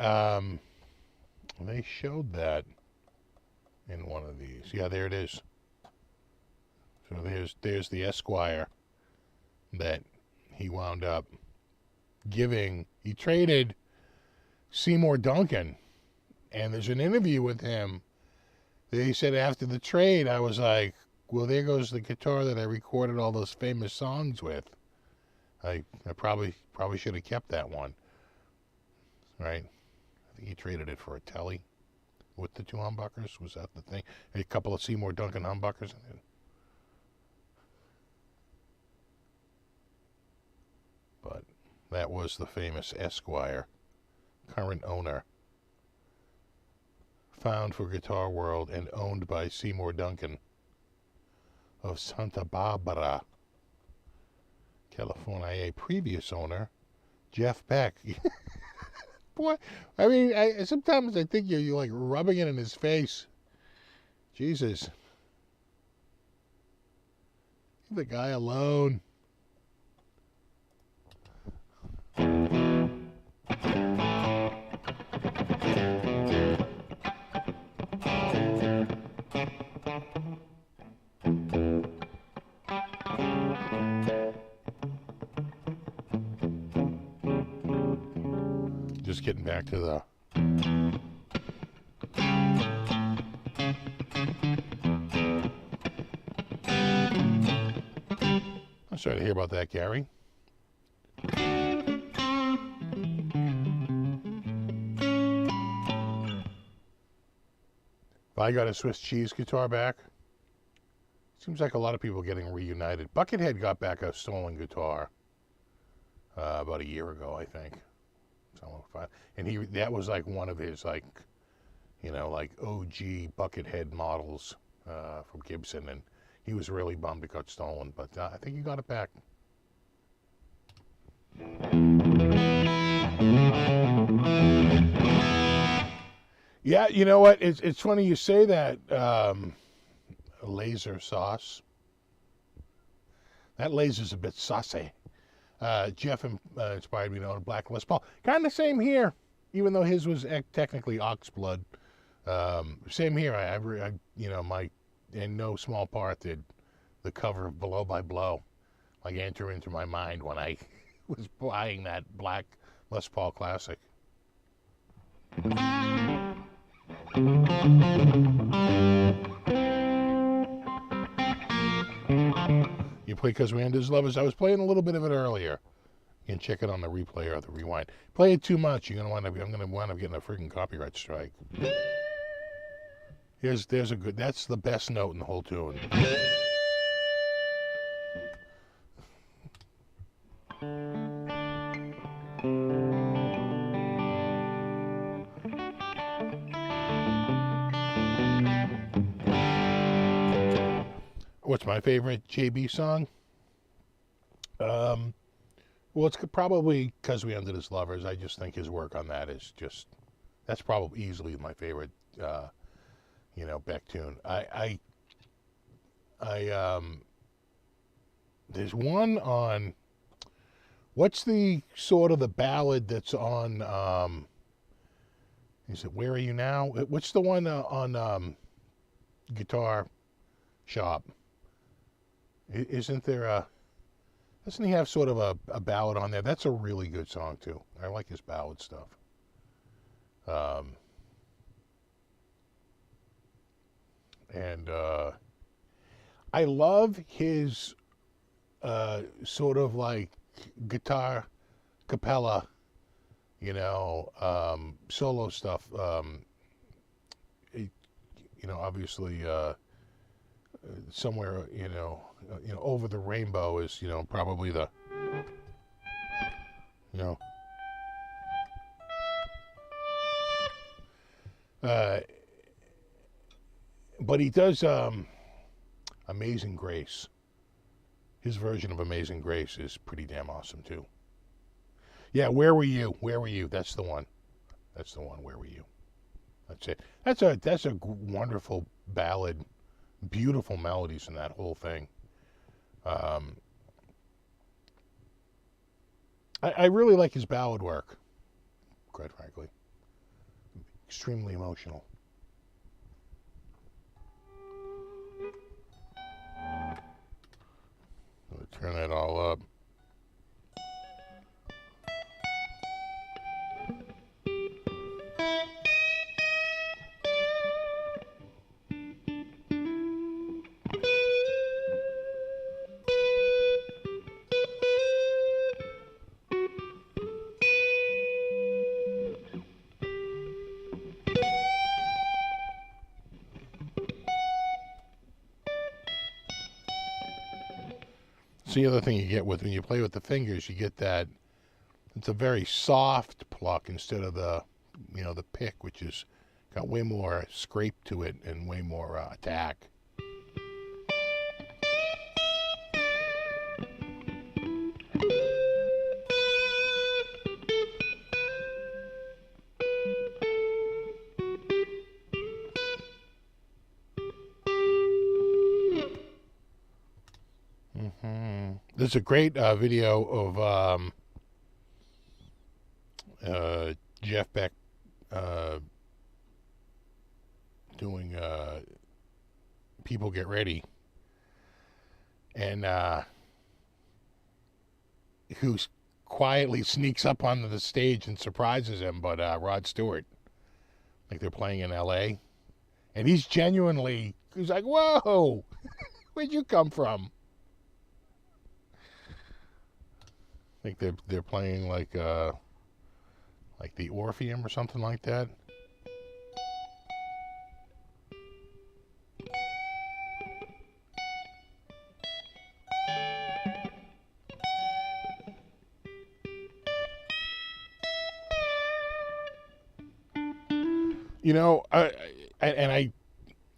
they showed that in one of these. Yeah, there it is. So there's the Esquire that he wound up giving. He traded Seymour Duncan, and there's an interview with him that he said after the trade, I was like, well, there goes the guitar that I recorded all those famous songs with. I probably should have kept that one. Right? I think he traded it for a Telly. with the 2 humbuckers. Was that the thing? A couple of Seymour Duncan humbuckers in it. But that was the famous Esquire, current owner, found for Guitar World and owned by Seymour Duncan of Santa Barbara, California. A previous owner, Jeff Beck. Boy, I mean, sometimes I think you're like rubbing it in his face. Jesus. Leave the guy alone. Just getting back to the I'm sorry to hear about that, Gary. If I got a Swiss cheese guitar back, seems like a lot of people getting reunited. Buckethead got back a stolen guitar about a year ago, I think. And that was like one of his like OG Buckethead models from Gibson, and he was really bummed it got stolen, but I think he got it back. Yeah, you know what? It's funny you say that. Laser sauce. That laser's a bit saucy. Jeff inspired me to own a black Les Paul. Kind of same here, even though his was technically ox blood. Same here. I in no small part did the cover of Blow by Blow like enter into my mind when I was buying that black Les Paul Classic. You play Cause Randa's Lovers? I was playing a little bit of it earlier. You can check it on the replay or the rewind. Play it too much, I'm gonna wind up getting a freaking copyright strike. There's a good. That's the best note in the whole tune. What's my favorite JB song? Well, it's probably Cause We Ended as Lovers. I just think his work on that is that's probably easily my favorite. Beck tune. There's one on, what's the sort of the ballad that's on, is it Where Are You Now? What's the one on Guitar Shop? Isn't there doesn't he have sort of a ballad on there? That's a really good song too. I like his ballad stuff. And I love his sort of like guitar cappella, solo stuff. Obviously, somewhere, Over the Rainbow is, probably the, but he does Amazing Grace. His version of Amazing Grace is pretty damn awesome too. Yeah, Where Were You? Where Were You? That's the one. That's the one. Where Were You? That's it. That's a wonderful ballad. Beautiful melodies in that whole thing. I really like his ballad work, quite frankly. Extremely emotional. Turn that all up. the other thing you get with when you play with the fingers. You get that it's a very soft pluck instead of the, the pick, which is got way more scrape to it and way more attack. There's a great video of Jeff Beck doing People Get Ready, and who quietly sneaks up onto the stage and surprises him, but Rod Stewart, like they're playing in L.A., and he's like, whoa, where'd you come from? I think they're playing like the Orpheum or something like that.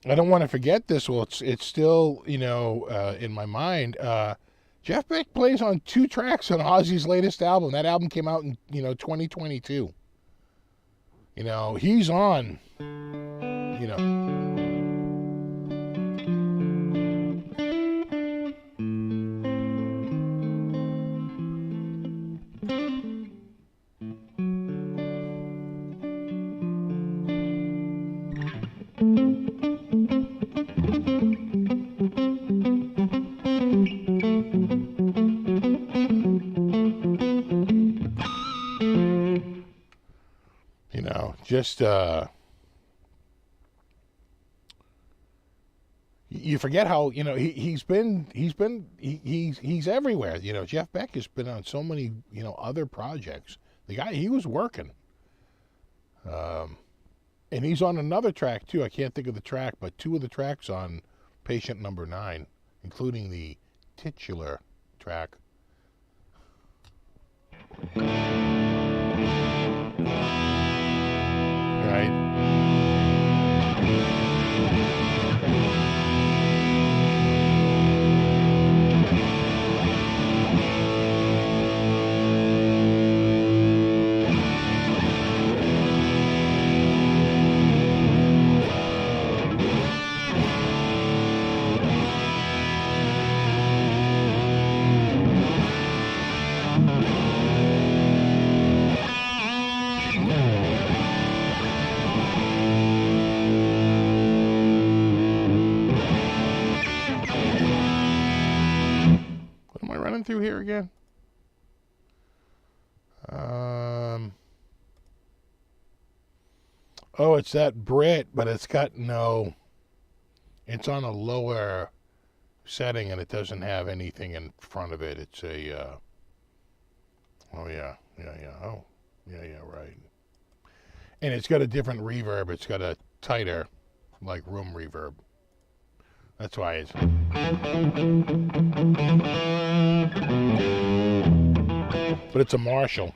I don't want to forget this. Well, it's still in my mind. Jeff Beck plays on 2 tracks on Ozzy's latest album. That album came out in 2022. He's on. Just you forget how he's everywhere. Jeff Beck has been on so many other projects. The guy, he was working, and he's on another track too. I can't think of the track, but 2 of the tracks on Patient Number 9, including the titular track. Right. Through here again. Oh, it's that Brit, but it's got it's on a lower setting and it doesn't have anything in front of it. It's a right. And it's got a different reverb. It's got a tighter, like, room reverb. That's why it's... But it's a Marshall.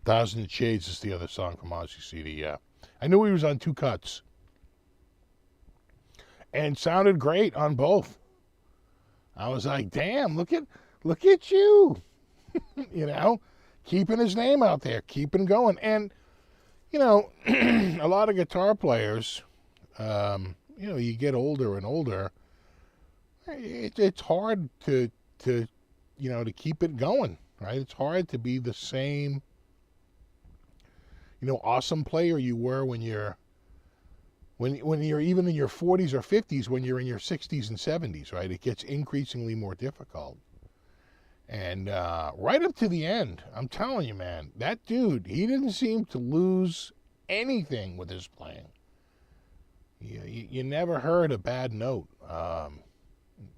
Thousand Shades is the other song from Ozzy CD, yeah. I knew he was on 2 cuts. And sounded great on both. I was like, damn, look at you. Keeping his name out there, keeping going. And, a lot of guitar players, you get older and older. It's hard to keep it going, right? It's hard to be the same awesome player you were when you're even in your 40s or 50s, when you're in your 60s and 70s, right? It gets increasingly more difficult. And right up to the end, I'm telling you, man, that dude, he didn't seem to lose anything with his playing. You never heard a bad note.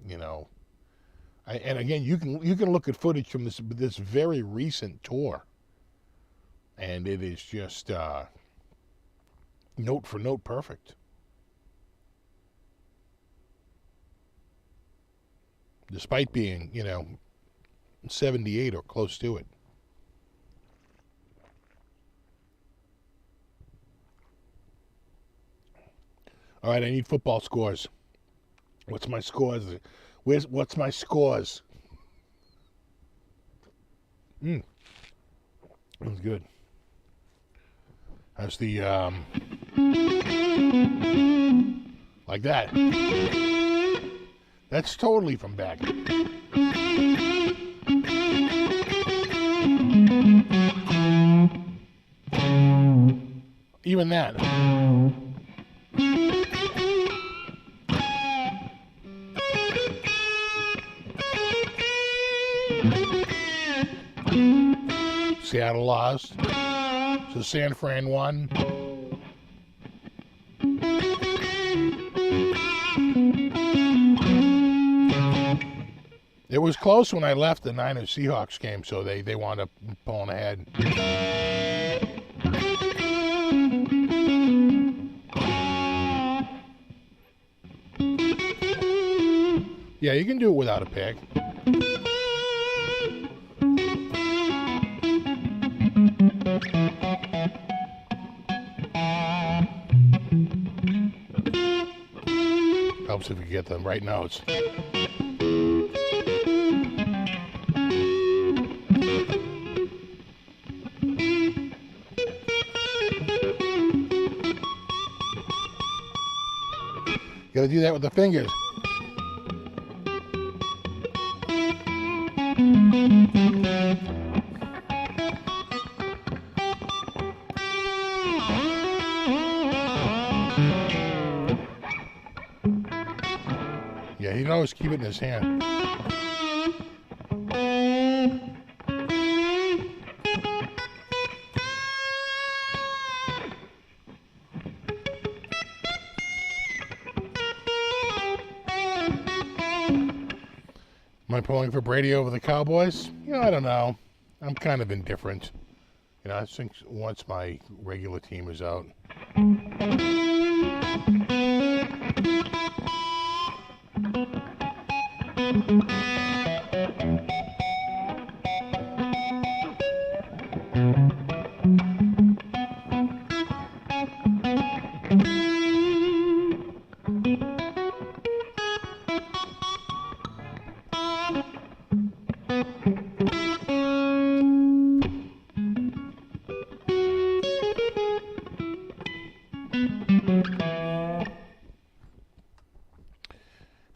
You know, and again, you can look at footage from this very recent tour, and it is just note for note perfect. Despite being, 78 or close to it. All right, I need football scores. What's my scores? What's my scores? That was good. How's the like that? That's totally from Beck. Even that. Seattle lost. So San Fran won. It was close when I left the Niners Seahawks game, so they wound up pulling ahead. Yeah, you can do it without a pick. Helps if you get the right notes. Got to do that with the fingers. Yeah, he'd always keep it in his hand. Am I pulling for Brady over the Cowboys? I don't know. I'm kind of indifferent. I think once my regular team is out.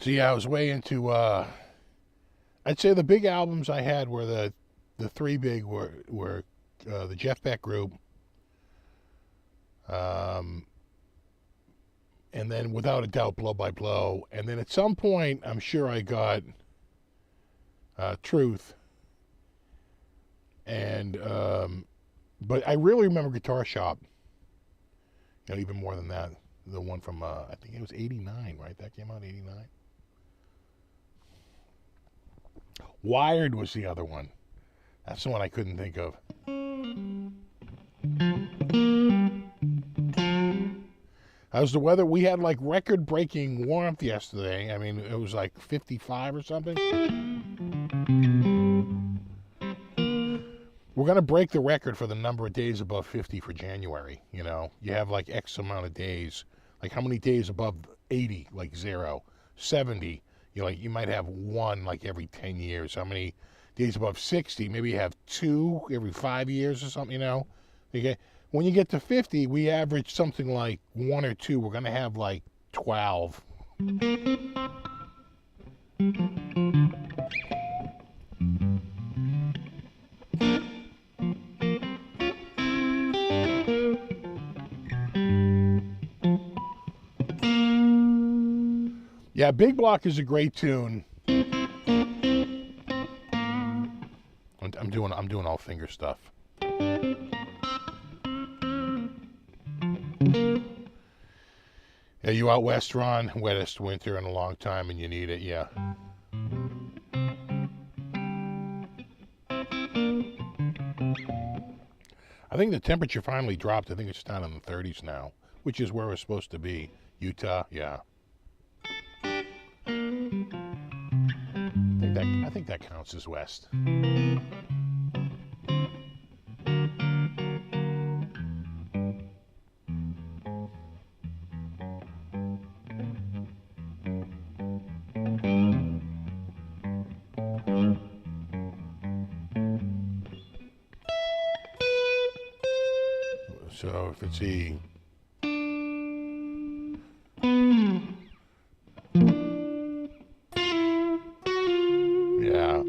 So yeah, I was way into, I'd say the big albums I had were the three big were the Jeff Beck group, and then without a doubt Blow by Blow, and then at some point I'm sure I got Truth, and but I really remember Guitar Shop, even more than that, the one from I think it was '89, right? That came out '89. Wired was the other one. That's the one I couldn't think of. How's the weather? We had like record-breaking warmth yesterday. I mean, it was like 55 or something. We're going to break the record for the number of days above 50 for January. You have like X amount of days. Like how many days above 80? Like 0. 70. You might have one like every 10 years. How many days above 60? Maybe you have 2 every 5 years or something, Okay. When you get to 50, we average something like 1 or 2. We're going to have like 12. Yeah, Big Block is a great tune. I'm doing all finger stuff. Yeah, you out west, Ron? Wettest winter in a long time, and you need it. Yeah. I think the temperature finally dropped. I think it's down in the 30s now, which is where we're supposed to be. Utah, yeah. I think that counts as west. So if it's E. Yeah.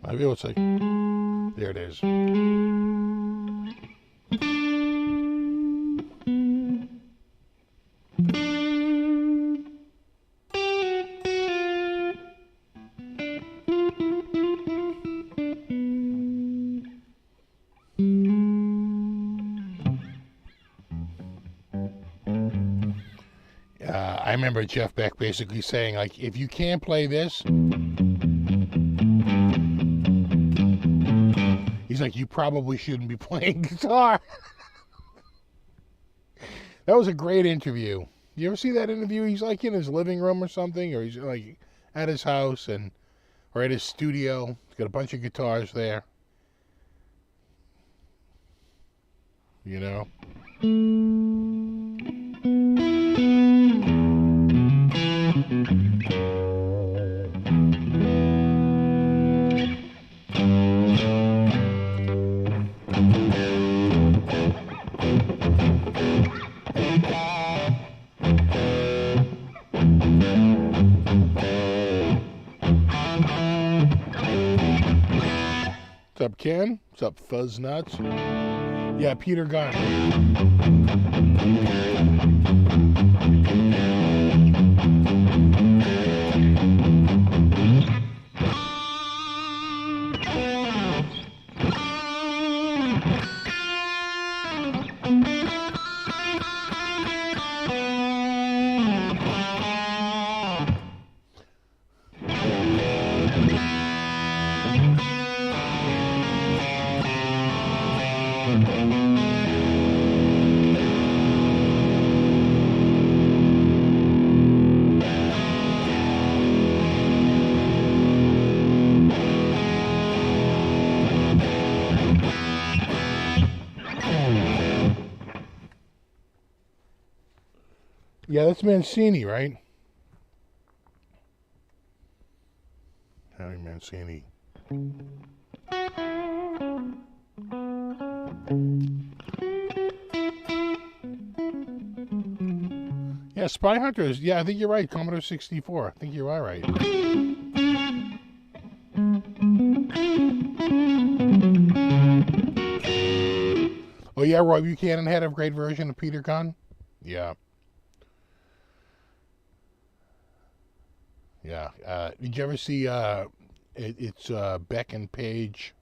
Maybe it's like, there it is. I remember Jeff Beck basically saying, like, if you can't play this, he's like, you probably shouldn't be playing guitar. That was a great interview. You ever see that interview? He's like in his living room or something, or he's like at his house or at his studio. He's got a bunch of guitars there. You know? What's up, Ken? What's up, Fuzz Nuts? Yeah, Peter Gunn. Yeah, that's Mancini, right? Harry Mancini. Yeah, Spy Hunters. Yeah, I think you're right. Commodore 64. I think you are right. Oh, yeah, Roy Buchanan had a great version of Peter Gunn. Yeah. Yeah. Did you ever see it's Beck and Page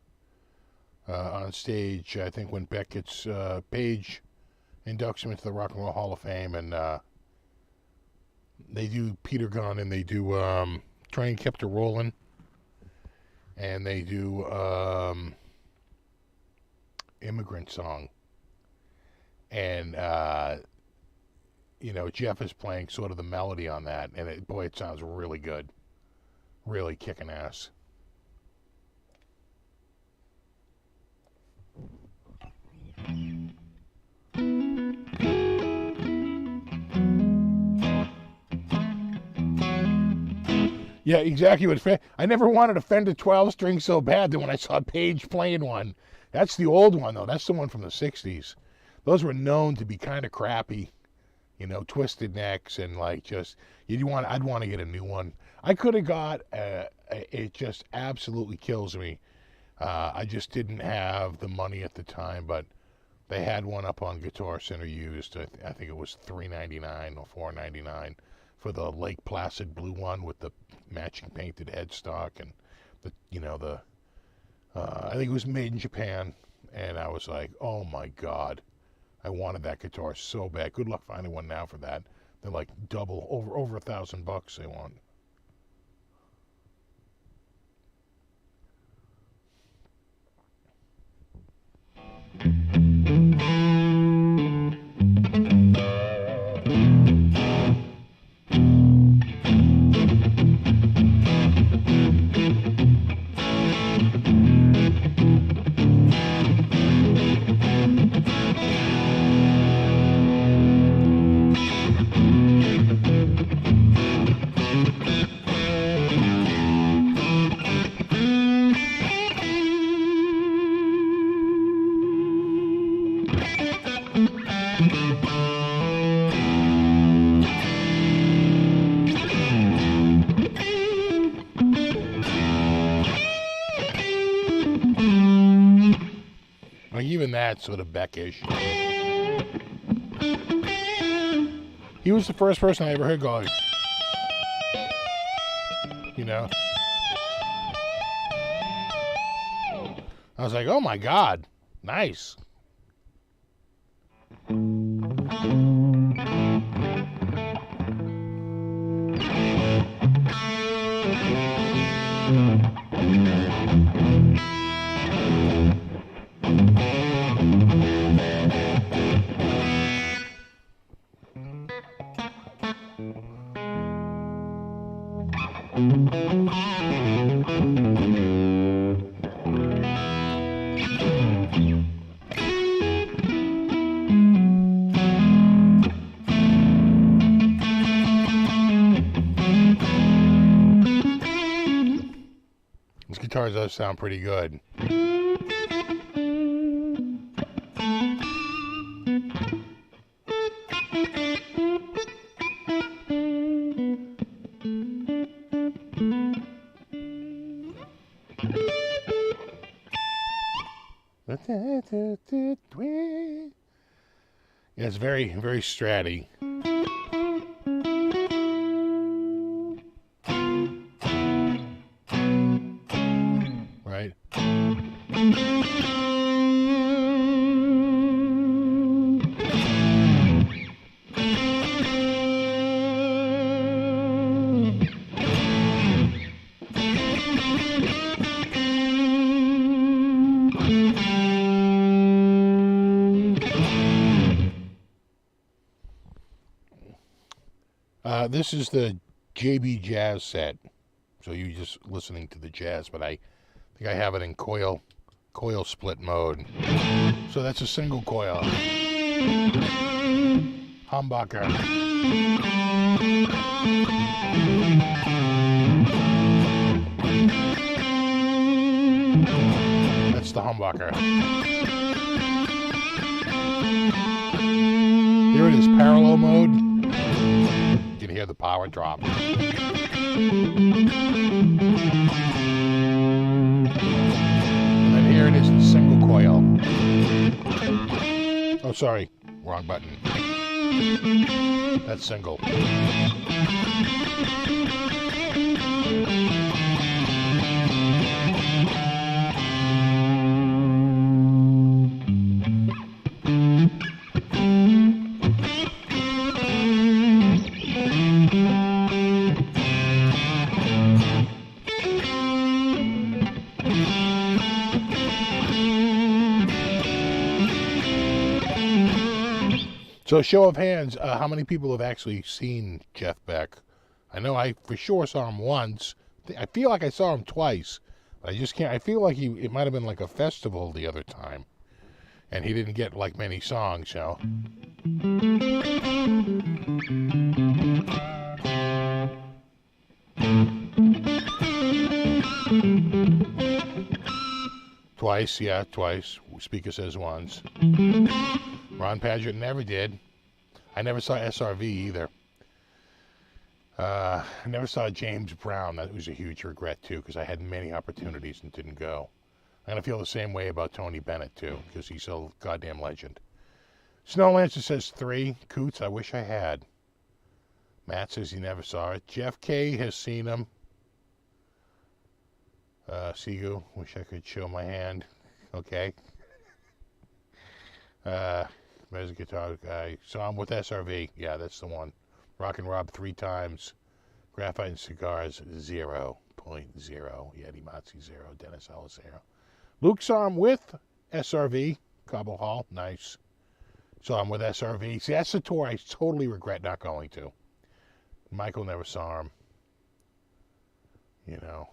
on stage? I think when Beck gets Page inducts him into the Rock and Roll Hall of Fame, and they do Peter Gunn, and they do Train Kept a Rollin', and they do Immigrant Song, and you know, Jeff is playing sort of the melody on that, and it sounds really good. Really kicking ass. Yeah, exactly. I never wanted a Fender 12 string so bad that when I saw Page playing one. That's the old one, though. That's the one from the 60s. Those were known to be kind of crappy. You know, twisted necks and like just I'd want to get a new one. I could have got it just absolutely kills me. I just didn't have the money at the time, but They had one up on Guitar Center used. I think it was $3.99 or $4.99 for the Lake Placid blue one with the matching painted headstock and the I think it was made in Japan. And I was like, oh my God, I wanted that guitar so bad. Good luck finding one now for that. They're like double, over $1,000 they want. Even that sort of Beckish. He was the first person I ever heard go, you know. I was like, oh my God, nice. This guitar does sound pretty good. Yeah, it's very, very stratty. Right? This is the JB Jazz set, so you're just listening to the jazz, but I think I have it in coil split mode. So that's a single coil. Humbucker. That's the humbucker. Here it is, parallel mode. You can hear the power drop. And then here it is, the single coil. Oh, sorry, wrong button. That's single. So, show of hands, how many people have actually seen Jeff Beck? I know I for sure saw him once. I feel like I saw him twice. But I just can't. I feel like it might have been like a festival the other time. And he didn't get like many songs, you know. Twice, yeah, twice. Speaker says once. Ron Padgett never did. I never saw SRV either. I never saw James Brown. That was a huge regret, too, because I had many opportunities and didn't go. I'm going to feel the same way about Tony Bennett, too, because he's a goddamn legend. Snowlancer says 3. Coots, I wish I had. Matt says he never saw it. Jeff K has seen him. Sigu, wish I could show my hand. Okay. There's a guitar guy. Saw him with SRV. Yeah, that's the one. Rock and Rob 3 times. Graphite and Cigars 0.0. Yeti Matzi 0. Dennis Ellis 0. Luke saw him with SRV. Cobble Hall. Nice. Saw him with SRV. See, that's the tour I totally regret not going to. Michael never saw him. You know.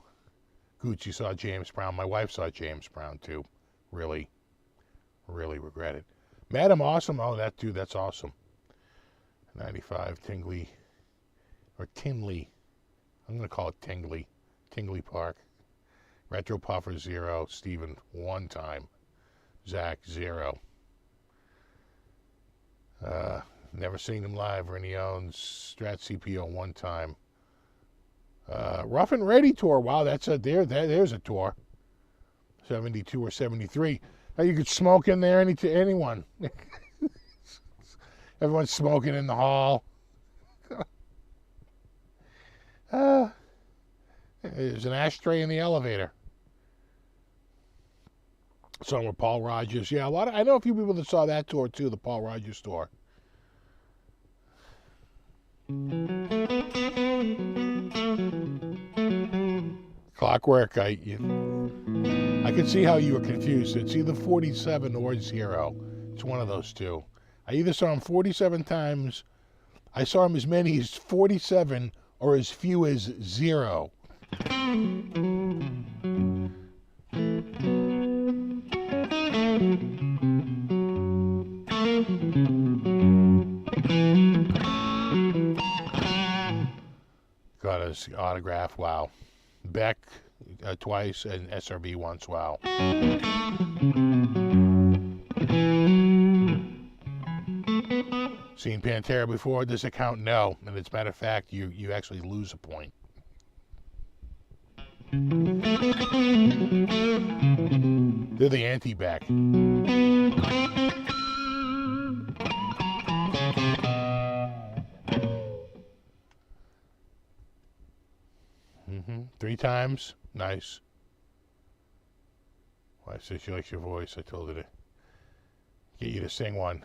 Gucci saw James Brown. My wife saw James Brown, too. Really, really regret it. Madam Awesome. Oh, that dude, that's awesome. 95, Tingley. Or Tinley. I'm going to call it Tingley. Tingley Park. Retro Puffer 0. Steven 1 time. Zach 0. Never seen him live, and he owns Strat CPO 1 time. Rough and Ready tour. Wow, that's a there's a tour. 72 or 73. Now you could smoke in there anyone. Everyone's smoking in the hall. There's an ashtray in the elevator. Some with Paul Rogers. Yeah, I know a few people that saw that tour too, the Paul Rogers tour. Clockwork, I can see how you were confused. It's either 47 or 0. It's one of those two. I either saw him 47 times, I saw him as many as 47, or as few as 0. Got his autograph, wow. Beck twice and SRB once, wow. Seen Pantera before? Does it count? No. And as a matter of fact, you actually lose a point. They're the anti-Beck. Mm-hmm. 3 times. Nice. Wife says she likes your voice. I told her to get you to sing one.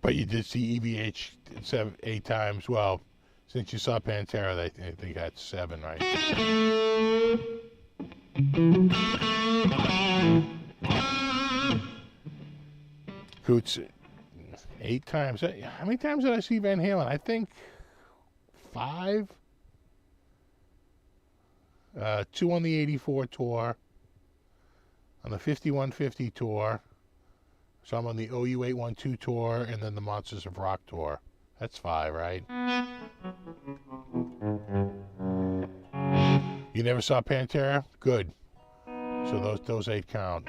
But you did see EVH 8 times. Well, since you saw Pantera, I think that's 7, right? Coots, 8 times. How many times did I see Van Halen? I think 5. 2 on the 84 tour. On the 5150 tour. Some on the OU 812 tour, and then the Monsters of Rock tour. That's 5, right? You never saw Pantera? Good. So those 8 count.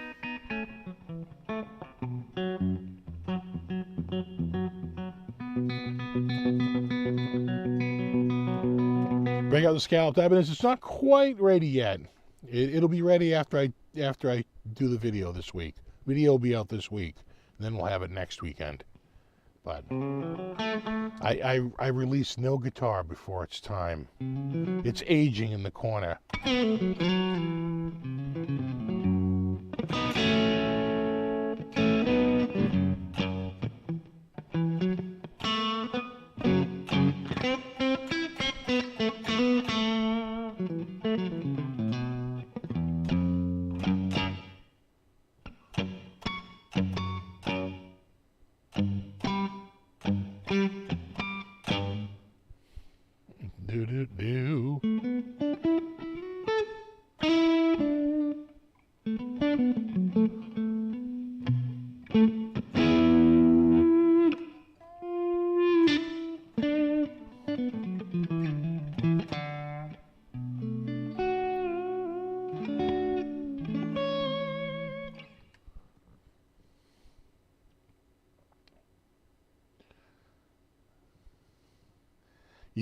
Break out the scalloped evidence. It's not quite ready yet. It'll be ready after I do the video this week. Video will be out this week, and then we'll have it next weekend. But I release no guitar before it's time. It's aging in the corner.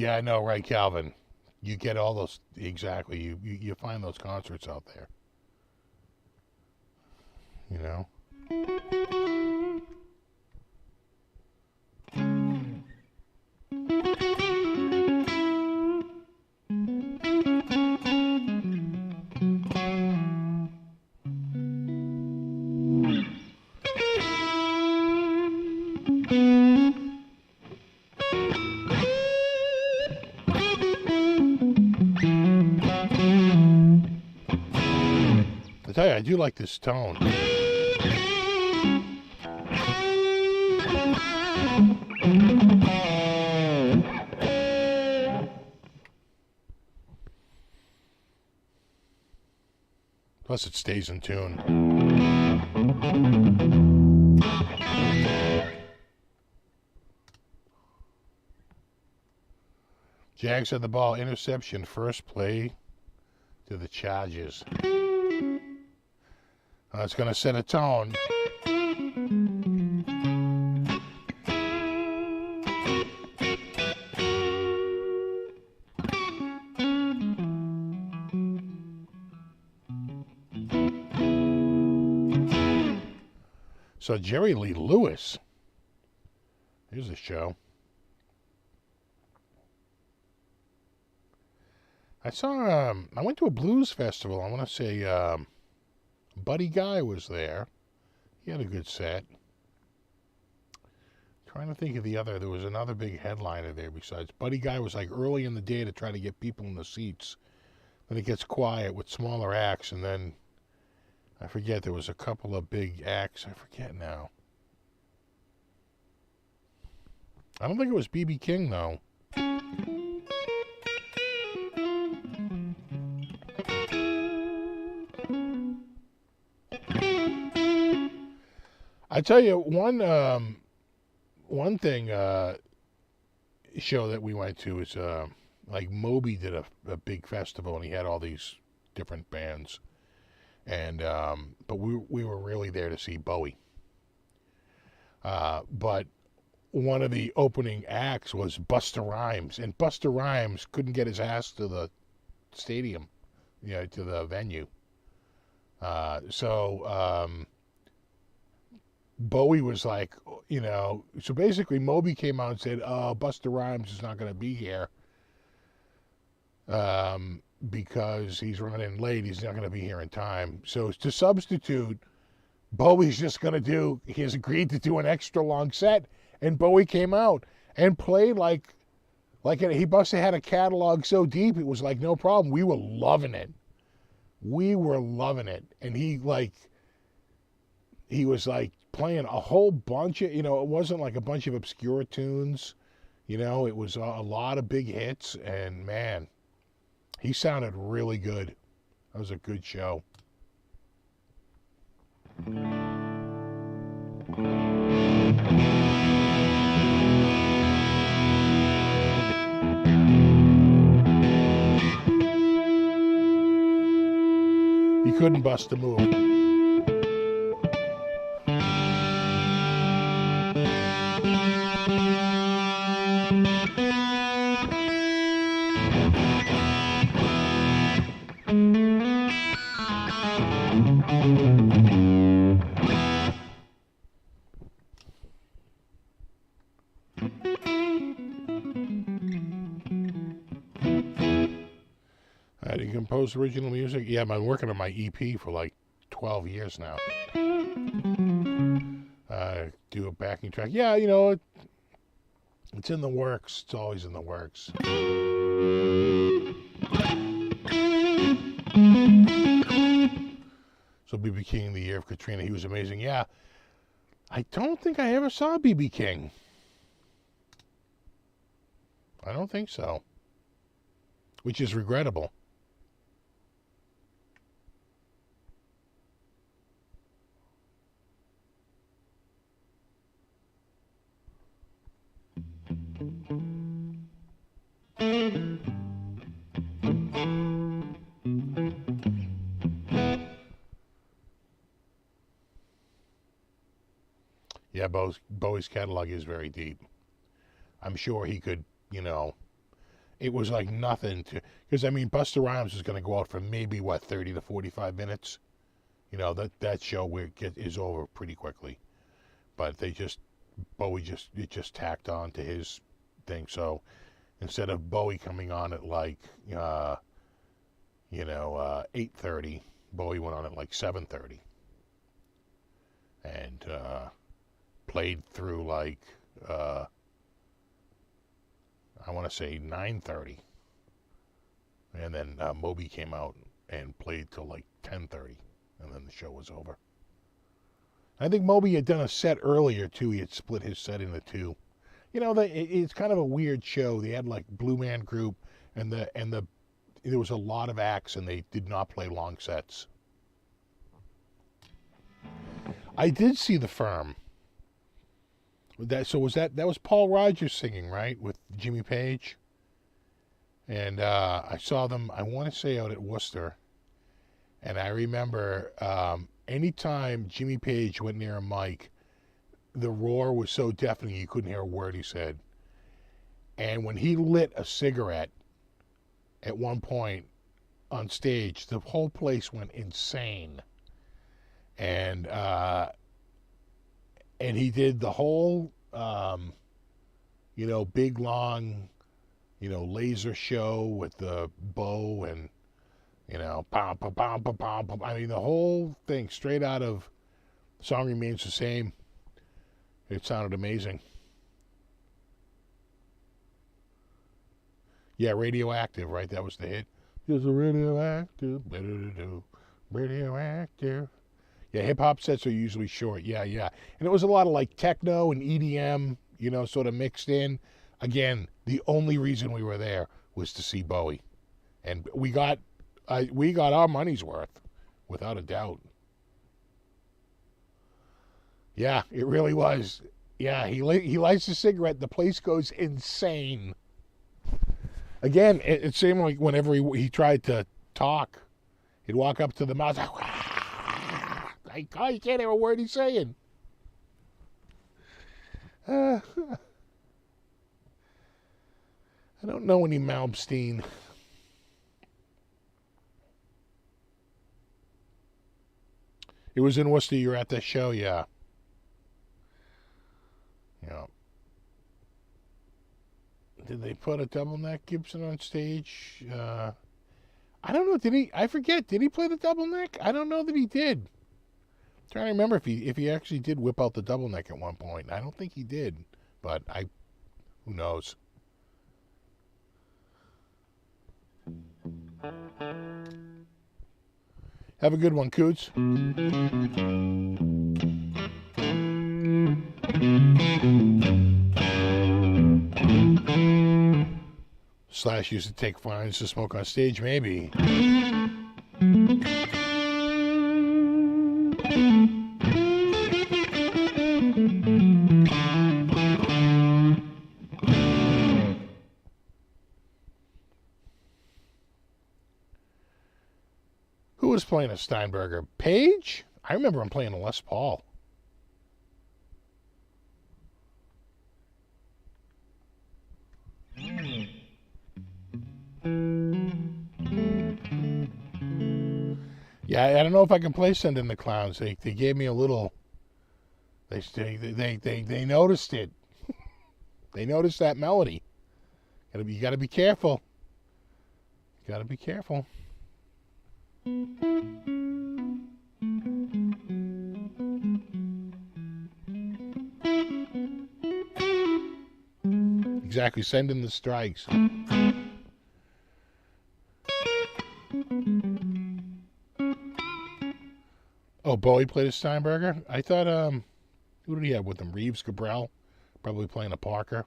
Yeah, I know, right, Calvin? You get all those, exactly. You find those concerts out there. You know? I tell you, I do like this tone. Plus, it stays in tune. Jags had the ball, interception, first play to the Chargers. It's going to set a tone. So Jerry Lee Lewis. Here's a show. I went to a blues festival. I want to say Buddy Guy was there. He had a good set. Trying to think of there was another big headliner there besides. Buddy Guy was like early in the day to try to get people in the seats. Then it gets quiet with smaller acts, and then I forget, there was a couple of big acts. I forget now. I don't think it was B.B. King, though. I tell you, one thing show that we went to is like Moby did a big festival, and he had all these different bands, and but we were really there to see Bowie. But one of the opening acts was Busta Rhymes, and Busta Rhymes couldn't get his ass to the stadium, to the venue. So Bowie was like, so basically Moby came out and said, oh, Busta Rhymes is not going to be here because he's running late. He's not going to be here in time. So to substitute, Bowie's just going to he has agreed to do an extra long set. And Bowie came out and played like he must have had a catalog so deep, it was like no problem. We were loving it. And he was like playing a whole bunch of, it wasn't like a bunch of obscure tunes. It was a lot of big hits, and man, he sounded really good. That was a good show. He couldn't bust a move. Did you compose original music? Yeah, I've been working on my EP for like 12 years now. Do a backing track. Yeah, it's in the works. It's always in the works. So B.B. King, the year of Katrina, he was amazing. Yeah, I don't think I ever saw B.B. King. I don't think so. Which is regrettable. Yeah, Bowie's catalog is very deep. I'm sure he could, it was like nothing to, because I mean, Busta Rhymes is going to go out for maybe, what, 30 to 45 minutes? You know, that show is over pretty quickly. But Bowie just tacked on to his thing. So instead of Bowie coming on at like, 8:30, Bowie went on at like 7:30. And played through like, I want to say 9:30. And then Moby came out and played till like 10:30. And then the show was over. I think Moby had done a set earlier, too. He had split his set into two. You know, it's kind of a weird show. They had, like, Blue Man Group, and there was a lot of acts, and they did not play long sets. I did see The Firm. That was Paul Rogers singing, right, with Jimmy Page? And I saw them, I want to say, out at Worcester. And I remember anytime Jimmy Page went near a mic, the roar was so deafening you couldn't hear a word he said. And when he lit a cigarette at one point on stage, the whole place went insane. And he did the whole, big, long, laser show with the bow and, pom, pom, pom, pom, pom, pom. I mean, the whole thing straight out of Song Remains the Same. It sounded amazing. Yeah, Radioactive, right? That was the hit. Just a radioactive, radioactive. Yeah, hip-hop sets are usually short. Yeah. And it was a lot of, like, techno and EDM, sort of mixed in. Again, the only reason we were there was to see Bowie. And we got our money's worth, without a doubt. Yeah, it really was. Yeah, he lights a cigarette, the place goes insane. Again, it seemed like whenever he tried to talk, he'd walk up to the mouse, I can't hear a word he's saying. I don't know any Malmsteen. It was in Worcester. You were at that show, yeah. Yeah. Did they put a double neck Gibson on stage? I don't know. Did he? I forget. Did he play the double neck? I don't know that he did. I'm trying to remember if he actually did whip out the double neck at one point. I don't think he did, but who knows? Have a good one, Coots. Slash used to take fines to smoke on stage, maybe. Who was playing a Steinberger? Page? I remember him playing a Les Paul. Yeah, I don't know if I can play Send in the Clowns. They gave me a little. They noticed it. They noticed that melody. You got to be careful. You got to be careful. Exactly. Send in the strikes. Oh, Bowie played a Steinberger? I thought, who did he have with him? Reeves Cabral? Probably playing a Parker.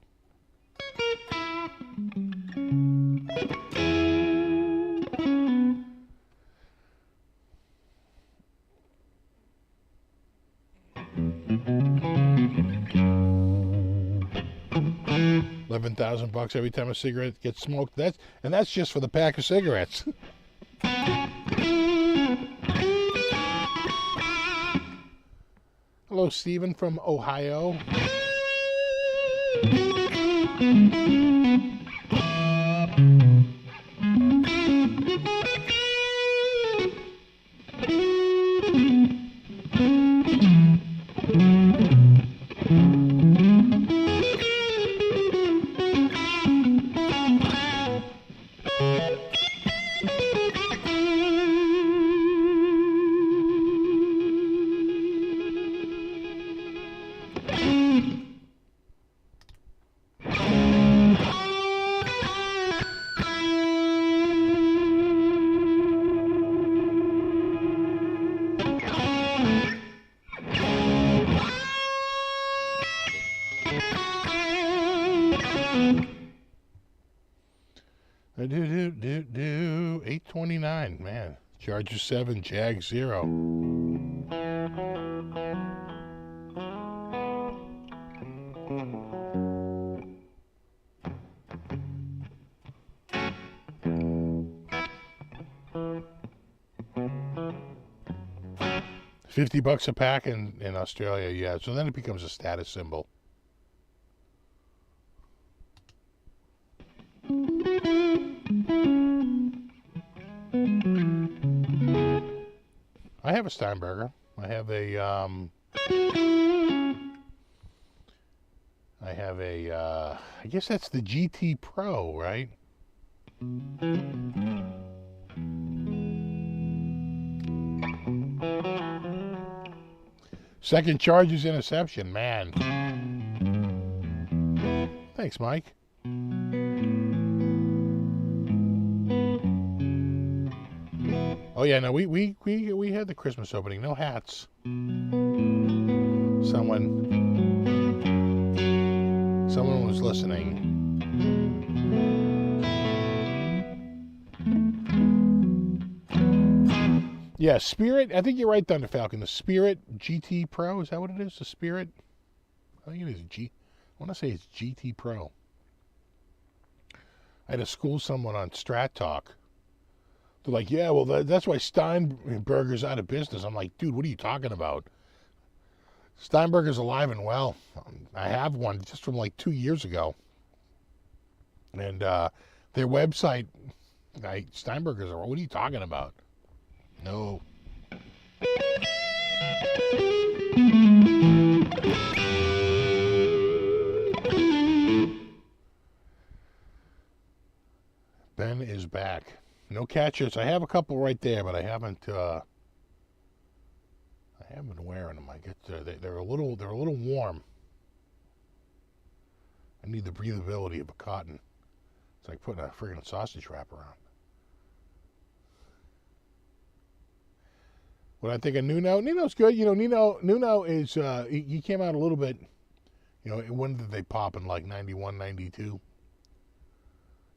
$11,000 every time a cigarette gets smoked. That's just for the pack of cigarettes. Hello, Stephen from Ohio. Do 829, man. Charger 7, Jag 0. $50 a pack in Australia, yeah. So then it becomes a status symbol. I have a Steinberger. I have a I guess that's the GT Pro, right? Second Charger's interception, man. Thanks, Mike. Oh yeah, no, we had the Christmas opening. No hats. Someone was listening. Yeah, Spirit. I think you're right, Thunder Falcon. The Spirit GT Pro. Is that what it is? The Spirit. I think it is I want to say it's GT Pro. I had to school someone on Strat Talk. They're like, yeah, well, that's why Steinberger's out of business. I'm like, dude, what are you talking about? Steinberger's alive and well. I have one just from like 2 years ago. And their website, Steinberger's, what are you talking about? No. Ben is back. No catchers. I have a couple right there, but I haven't been wearing them. I get they're a little warm. I need the breathability of a cotton. It's like putting a friggin' sausage wrap around. What I think of Nuno? Nuno's good. You know, Nuno is he came out a little bit. You know, when did they pop in like 91, 92?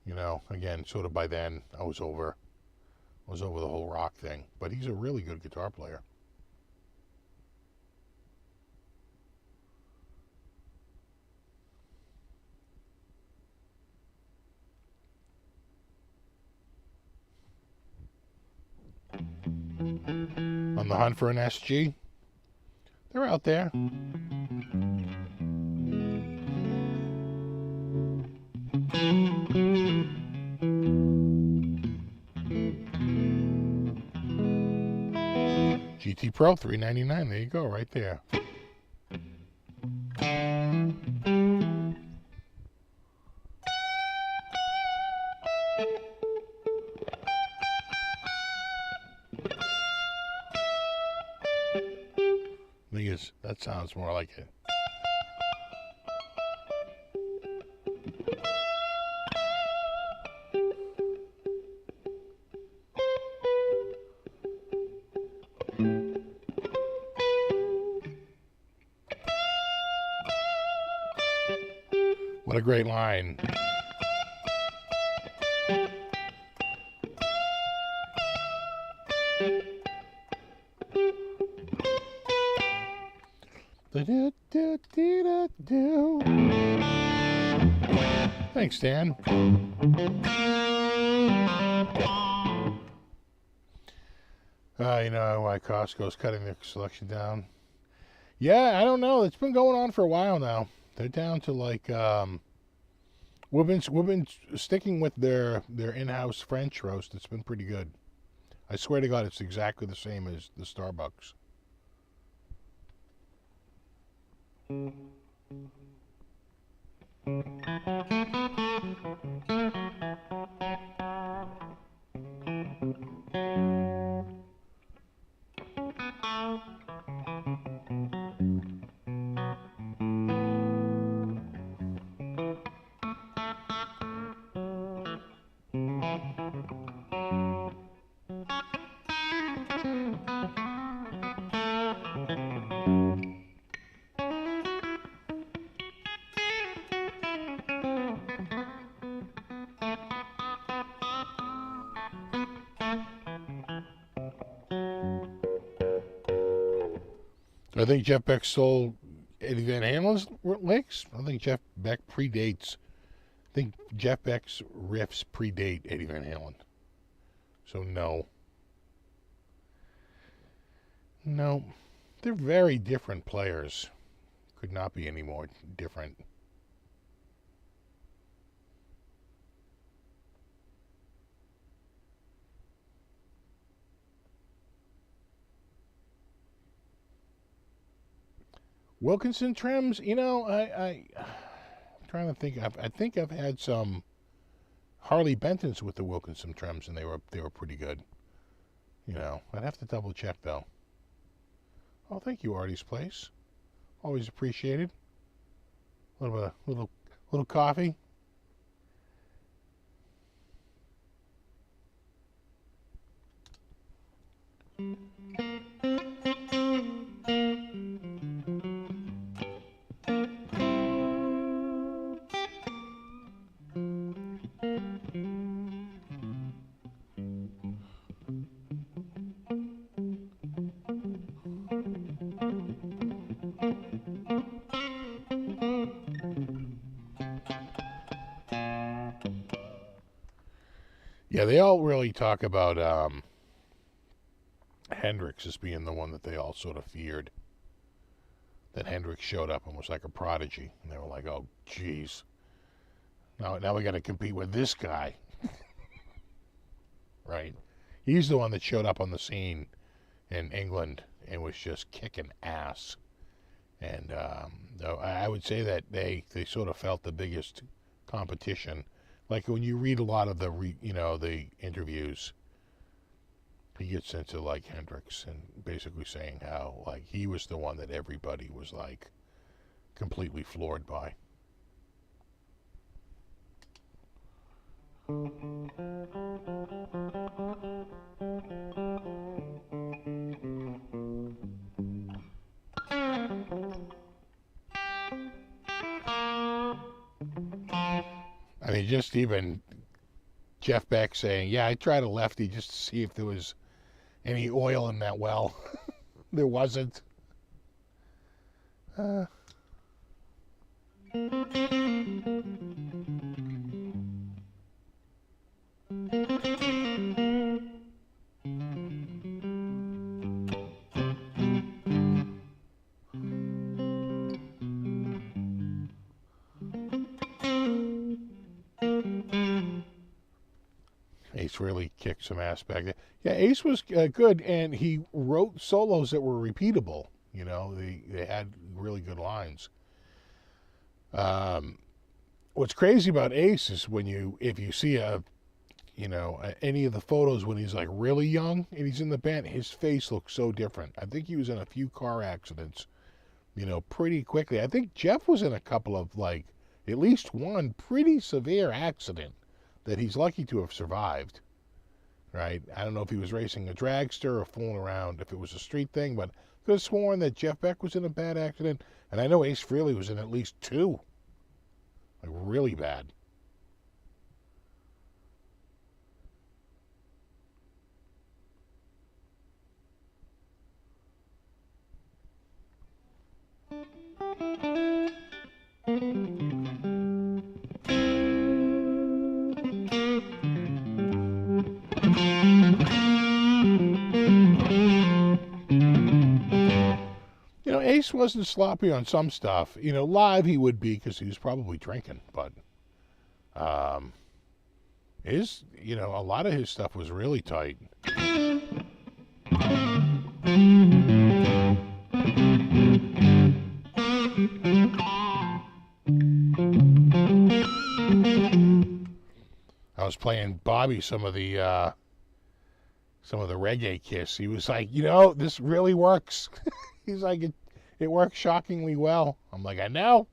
You know, again, sort of by then I was over the whole rock thing. But he's a really good guitar player. On the hunt for an SG? They're out there. GT Pro $399. There you go, right there. Thing is, that sounds more like it. What a great line. Thanks, Dan. You know why Costco's cutting their selection down? Yeah, I don't know. It's been going on for a while now. They're down to like we've been sticking with their in-house French roast. It's been pretty good. I swear to God, it's exactly the same as the Starbucks. I think Jeff Beck stole Eddie Van Halen's licks. I think Jeff Beck predates. I think Jeff Beck's riffs predate Eddie Van Halen. So no. No. They're very different players. Could not be any more different. Wilkinson trims, you know, I'm trying to think. I think I've had some Harley Bentons with the Wilkinson trims, and they were pretty good. You know, I'd have to double check though. Oh, thank you, Artie's Place. Always appreciated. A little coffee. Yeah, they all really talk about Hendrix as being the one that they all sort of feared. That Hendrix showed up and was like a prodigy. And they were like, oh, geez. Now we got to compete with this guy. Right? He's the one that showed up on the scene in England and was just kicking ass. And I would say that they sort of felt the biggest competition. Like when you read a lot of the interviews, he gets into like Hendrix and basically saying how like he was the one that everybody was like completely floored by. I mean, just even Jeff Beck saying, yeah, I tried a lefty just to see if there was any oil in that well. There wasn't. Ace really kicked some ass back there. Yeah, Ace was good, and he wrote solos that were repeatable. You know, they had really good lines. What's crazy about Ace is if you see any of the photos when he's like really young and he's in the band, his face looks so different. I think he was in a few car accidents, pretty quickly. I think Jeff was in a couple of like at least one pretty severe accident that he's lucky to have survived, right? I don't know if he was racing a dragster or fooling around, if it was a street thing, but I could have sworn that Jeff Beck was in a bad accident, and I know Ace Frehley was in at least two, like really bad. Ace wasn't sloppy on some stuff. Live he would be because he was probably drinking, but a lot of his stuff was really tight. I was playing Bobby some of the Reggae Kiss. He was like, this really works. He's like, it works shockingly well. I'm like, I know.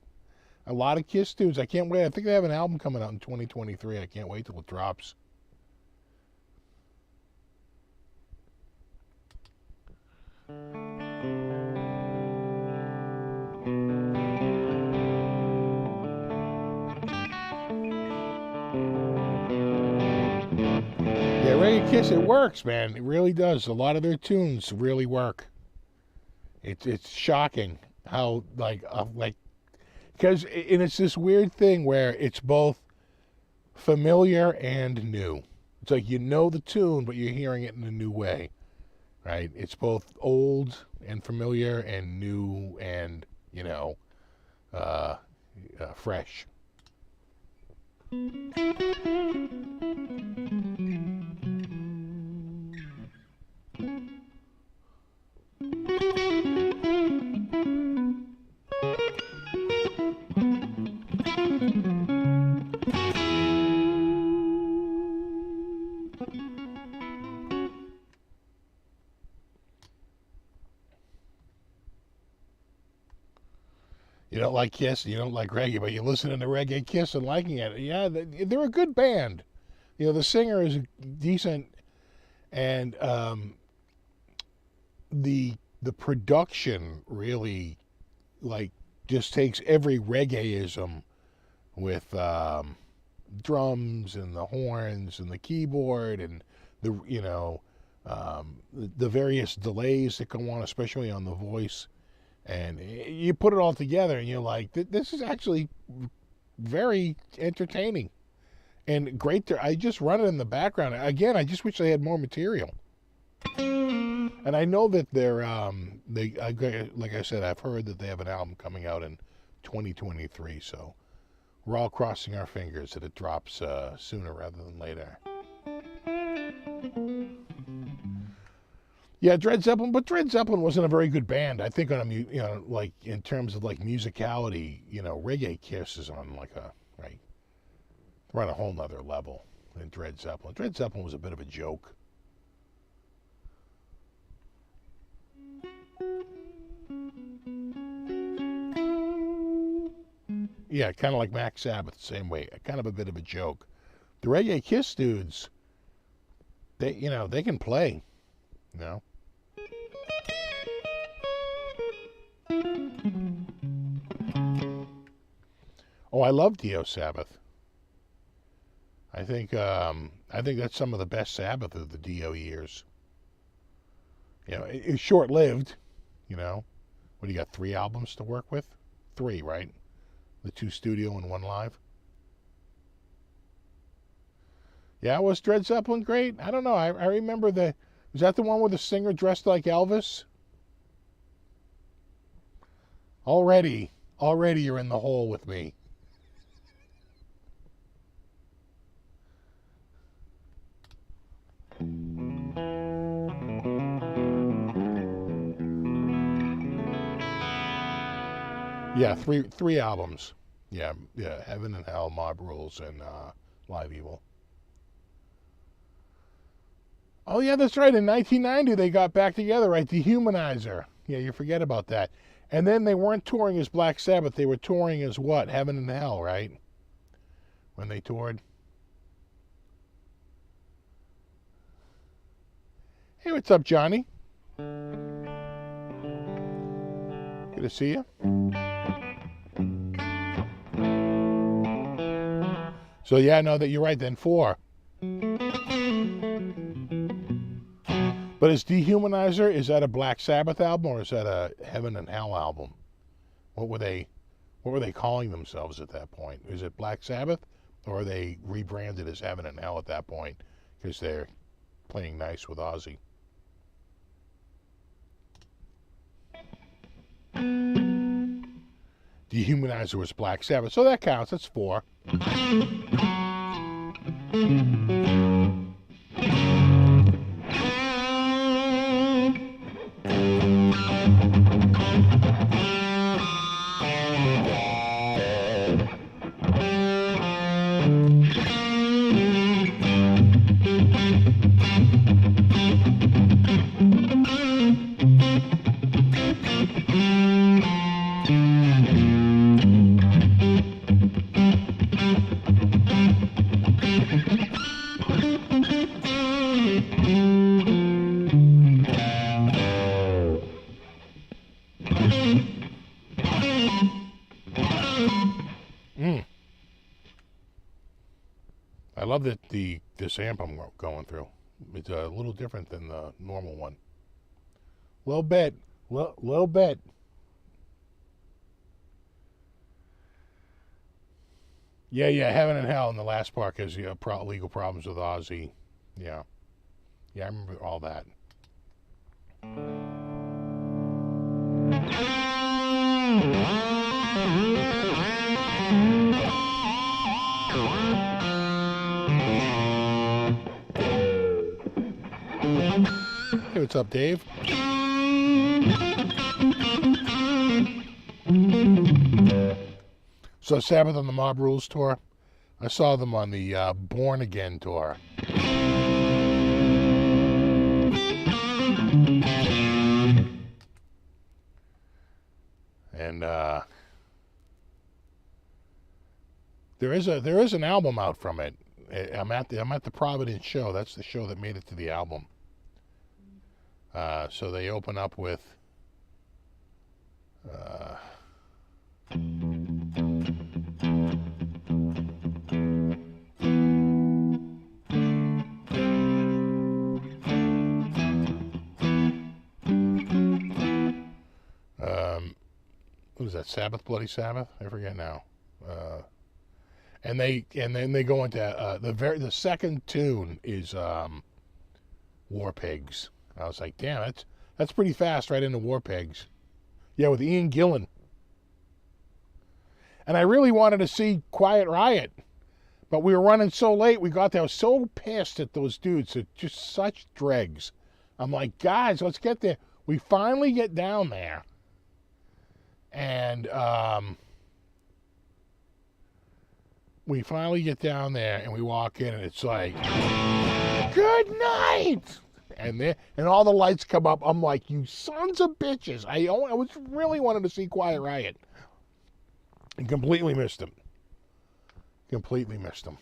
A lot of Kiss tunes. I can't wait. I think they have an album coming out in 2023. I can't wait till it drops. Yeah, Reggae Kiss, it works, man. It really does. A lot of their tunes really work. It's shocking how because and it's this weird thing where it's both familiar and new. It's like you know the tune, but you're hearing it in a new way, right? It's both old and familiar and new and fresh. You don't like Kiss, you don't like reggae, but you're listening to Reggae Kiss and liking it. Yeah, they're a good band. The singer is decent, and the production really just takes every reggaeism with drums and the horns and the keyboard and the various delays that go on, especially on the voice. And you put it all together, and you're like, this is actually very entertaining and great. I just run it in the background. Again, I just wish they had more material. And I know that like I said, I've heard that they have an album coming out in 2023. So we're all crossing our fingers that it drops sooner rather than later. Yeah, Dred Zeppelin, but Dred Zeppelin wasn't a very good band. I think in terms of musicality, Reggae Kiss is on we're on a whole nother level than Dred Zeppelin. Dred Zeppelin was a bit of a joke. Yeah, kind of like Max Sabbath, same way. Kind of a bit of a joke. The Reggae Kiss dudes, they can play, Oh, I love Dio Sabbath. I think that's some of the best Sabbath of the Dio years. It's short-lived. What do you got? 3 albums to work with? 3, right? The 2 studio and 1 live. Yeah, was Dred Zeppelin great? I don't know. I remember was that the one where the singer dressed like Elvis? Already you're in the hole with me. Yeah, three albums. Yeah, Heaven and Hell, Mob Rules, and Live Evil. Oh yeah, that's right. In 1990, they got back together, right? Dehumanizer. Yeah, you forget about that. And then they weren't touring as Black Sabbath. They were touring as what? Heaven and Hell, right? When they toured. Hey, what's up, Johnny? Good to see you. So yeah, no, that you're right. Then 4. But is Dehumanizer, is that a Black Sabbath album or is that a Heaven and Hell album? What were they calling themselves at that point? Is it Black Sabbath, or are they rebranded as Heaven and Hell at that point because they're playing nice with Ozzy? Dehumanizer was Black Sabbath, so that counts. That's 4. this amp I'm going through. It's a little different than the normal one. Little bit. Little bit. Yeah, Heaven and Hell in the last part is legal problems with Ozzy. Yeah. Yeah, I remember all that. Hey, what's up, Dave? So Sabbath on the Mob Rules tour, I saw them on the Born Again tour. And there is an album out from it. I'm at the Providence show. That's the show that made it to the album. So they open up with what is that? Sabbath, Bloody Sabbath? I forget now. And then they go into the second tune is War Pigs. I was like, damn, that's pretty fast right into War Pigs. Yeah, with Ian Gillan. And I really wanted to see Quiet Riot, but we were running so late. We got there. I was so pissed at those dudes. They're just such dregs. I'm like, guys, let's get there. We finally get down there. And we finally get down there and we walk in and it's like, good night. And all the lights come up. I'm like, you sons of bitches. I was really wanted to see Quiet Riot. And completely missed them. Completely missed them.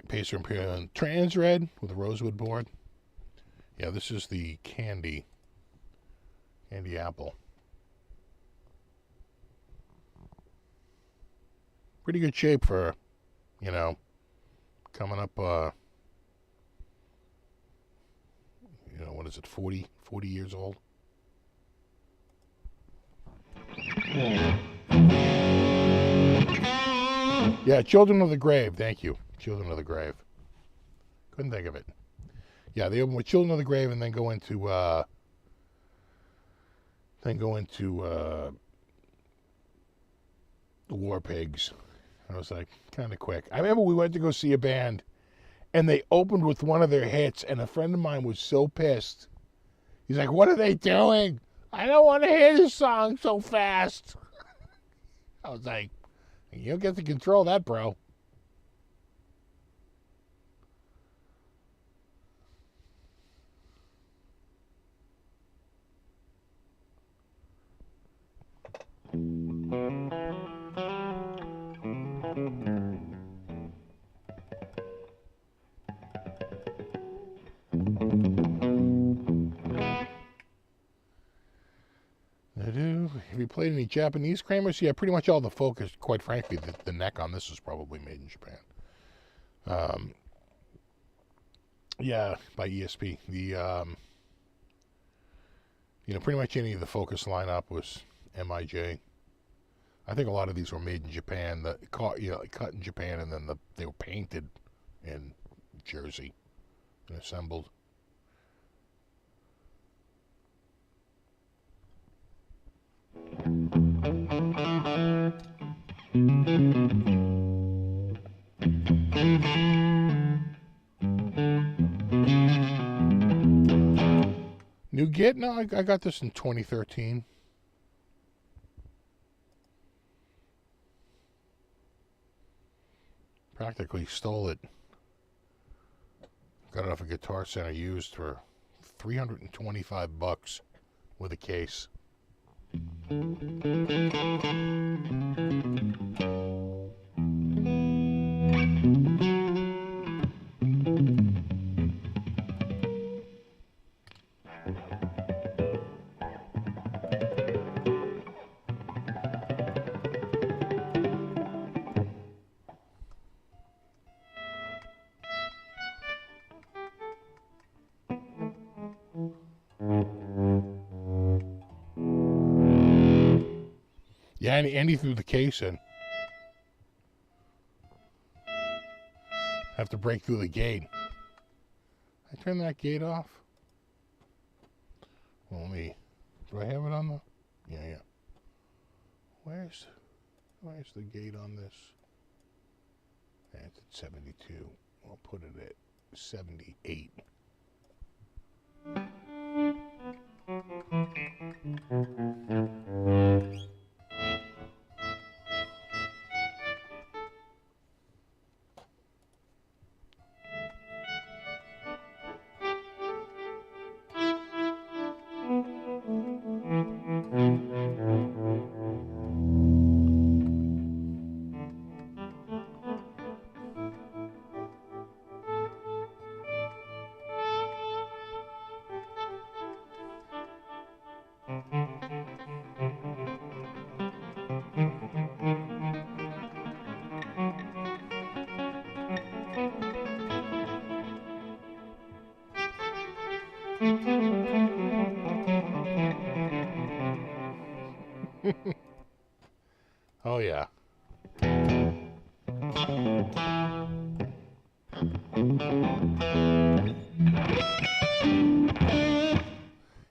Pacer Imperial Trans Red with a rosewood board. Yeah, this is the candy apple. Pretty good shape for, coming up, what is it, 40 years old? Yeah, Children of the Grave, thank you. Children of the Grave. Couldn't think of it. Yeah, they open with Children of the Grave and then go into the War Pigs. I was like, kind of quick. I remember we went to go see a band and they opened with one of their hits and a friend of mine was so pissed. He's like, what are they doing? I don't want to hear this song so fast. I was like, you don't get to control that, bro. Have you played any Japanese Kramers? Yeah, pretty much all the focus. Quite frankly, the neck on this is probably made in Japan. Yeah, by ESP. Pretty much any of the Focus lineup was MIJ. I think a lot of these were made in Japan. Cut in Japan, and then they were painted in Jersey and assembled. New Git? No, I got this in 2013. Practically stole it. Got it off a Guitar Center used for $325 with a case. Yeah, and he threw the case in. Have to break through the gate. I turn that gate off. Well, let me. Do I have it on the? Yeah. Where's the gate on this? That's at 72. I'll put it at 78. Oh, yeah.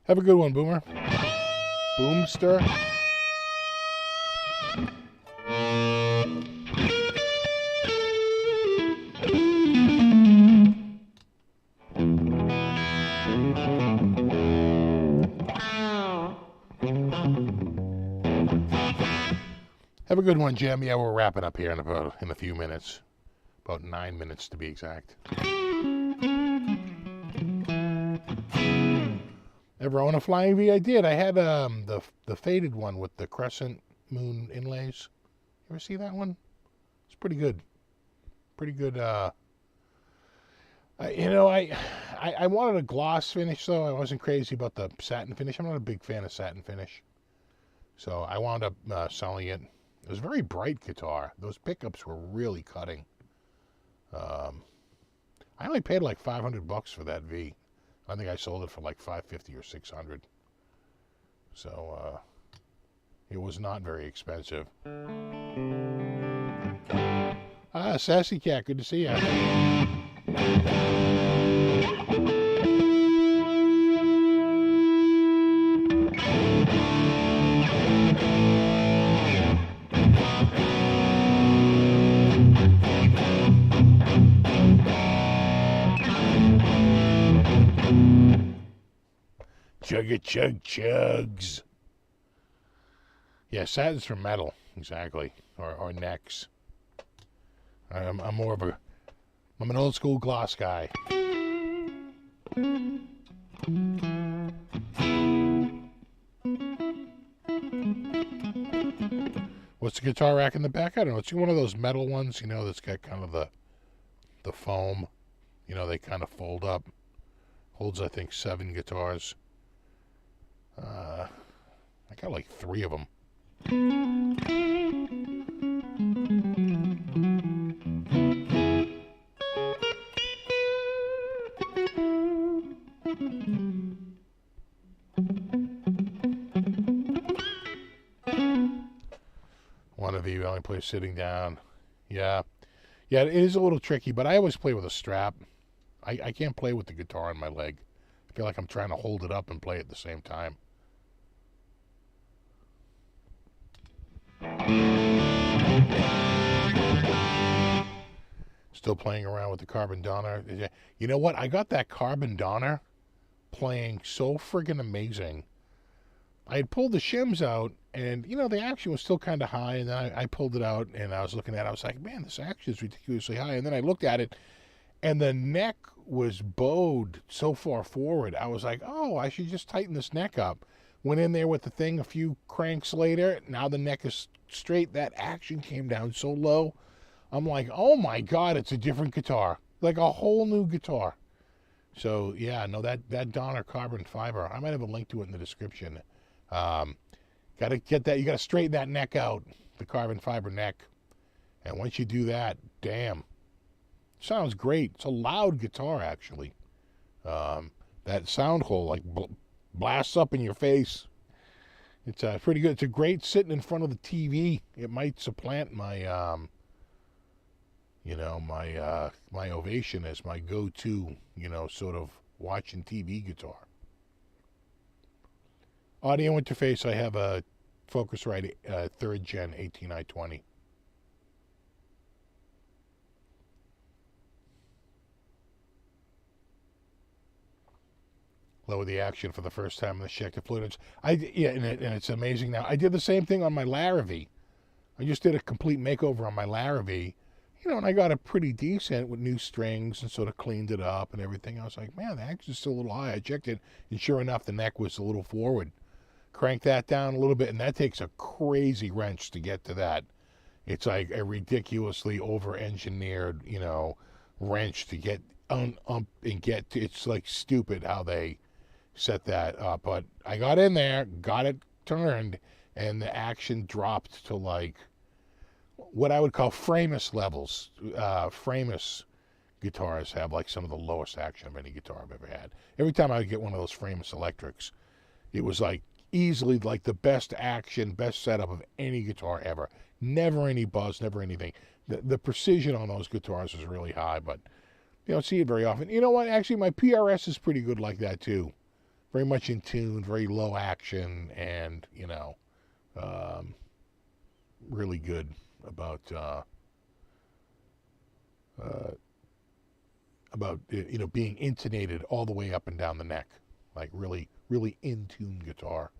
Have a good one, Boomer. Boomster. Have a good one, Jim. Yeah, we're wrapping up here in a few minutes. About 9 minutes to be exact. Ever own a flying V? I did. I had the faded one with the crescent moon inlays. You ever see that one? It's pretty good. Pretty good. I wanted a gloss finish, though. I wasn't crazy about the satin finish. I'm not a big fan of satin finish. So I wound up selling it. It was a very bright guitar. Those pickups were really cutting. I only paid like $500 for that V. I think I sold it for like $550 or $600. So it was not very expensive. Ah, Sassy Cat, good to see you. Chug-a-chug-chugs. Yeah, satin's for metal, exactly, or necks. I'm an old school gloss guy. What's the guitar rack in the back? I don't know. It's one of those metal ones, that's got kind of the foam. They kind of fold up. Holds, I think, 7 guitars. I got like 3 of them. One of you only plays sitting down. Yeah, it is a little tricky, but I always play with a strap. I can't play with the guitar on my leg. I feel like I'm trying to hold it up and play at the same time. Still playing around with the Carbon Donner. You know what? I got that Carbon Donner playing so friggin' amazing. I had pulled the shims out, and, the action was still kind of high, and then I pulled it out, and I was looking at it. I was like, man, this action is ridiculously high. And then I looked at it, and the neck was bowed so far forward. I was like, oh, I should just tighten this neck up. Went in there with the thing a few cranks later. Now the neck is straight. That action came down so low. I'm like, oh my God, it's a different guitar. Like a whole new guitar. So, yeah, no, that Donner carbon fiber, I might have a link to it in the description. Got to get that. You got to straighten that neck out, the carbon fiber neck. And once you do that, damn. Sounds great. It's a loud guitar, actually. That sound hole, like, blasts up in your face. It's pretty good. It's a great sitting in front of the TV. It might supplant my, my Ovation as my go-to, sort of watching TV guitar. Audio interface, I have a Focusrite 3rd Gen 18i20. Lower the action for the first time in the Schecter fluids. And it's amazing now. I did the same thing on my Larrivee. I just did a complete makeover on my Larrivee, and I got it pretty decent with new strings and sort of cleaned it up and everything. I was like, man, the action's still a little high. I checked it, and sure enough, the neck was a little forward. Crank that down a little bit, and that takes a crazy wrench to get to that. It's like a ridiculously over-engineered, wrench to get and get to. It's like stupid how they set that up. But I got in there, got it turned, and the action dropped to like what I would call Framus levels. Framus guitars have like some of the lowest action of any guitar I've ever had. Every time I would get one of those Framus electrics, it was like easily like the best action, best setup of any guitar ever. Never any buzz, never anything. The precision on those guitars is really high, but you don't see it very often. You know what? Actually, my PRS is pretty good like that too. Very much in tune, very low action, and really good about being intonated all the way up and down the neck, like really, really in tune guitar.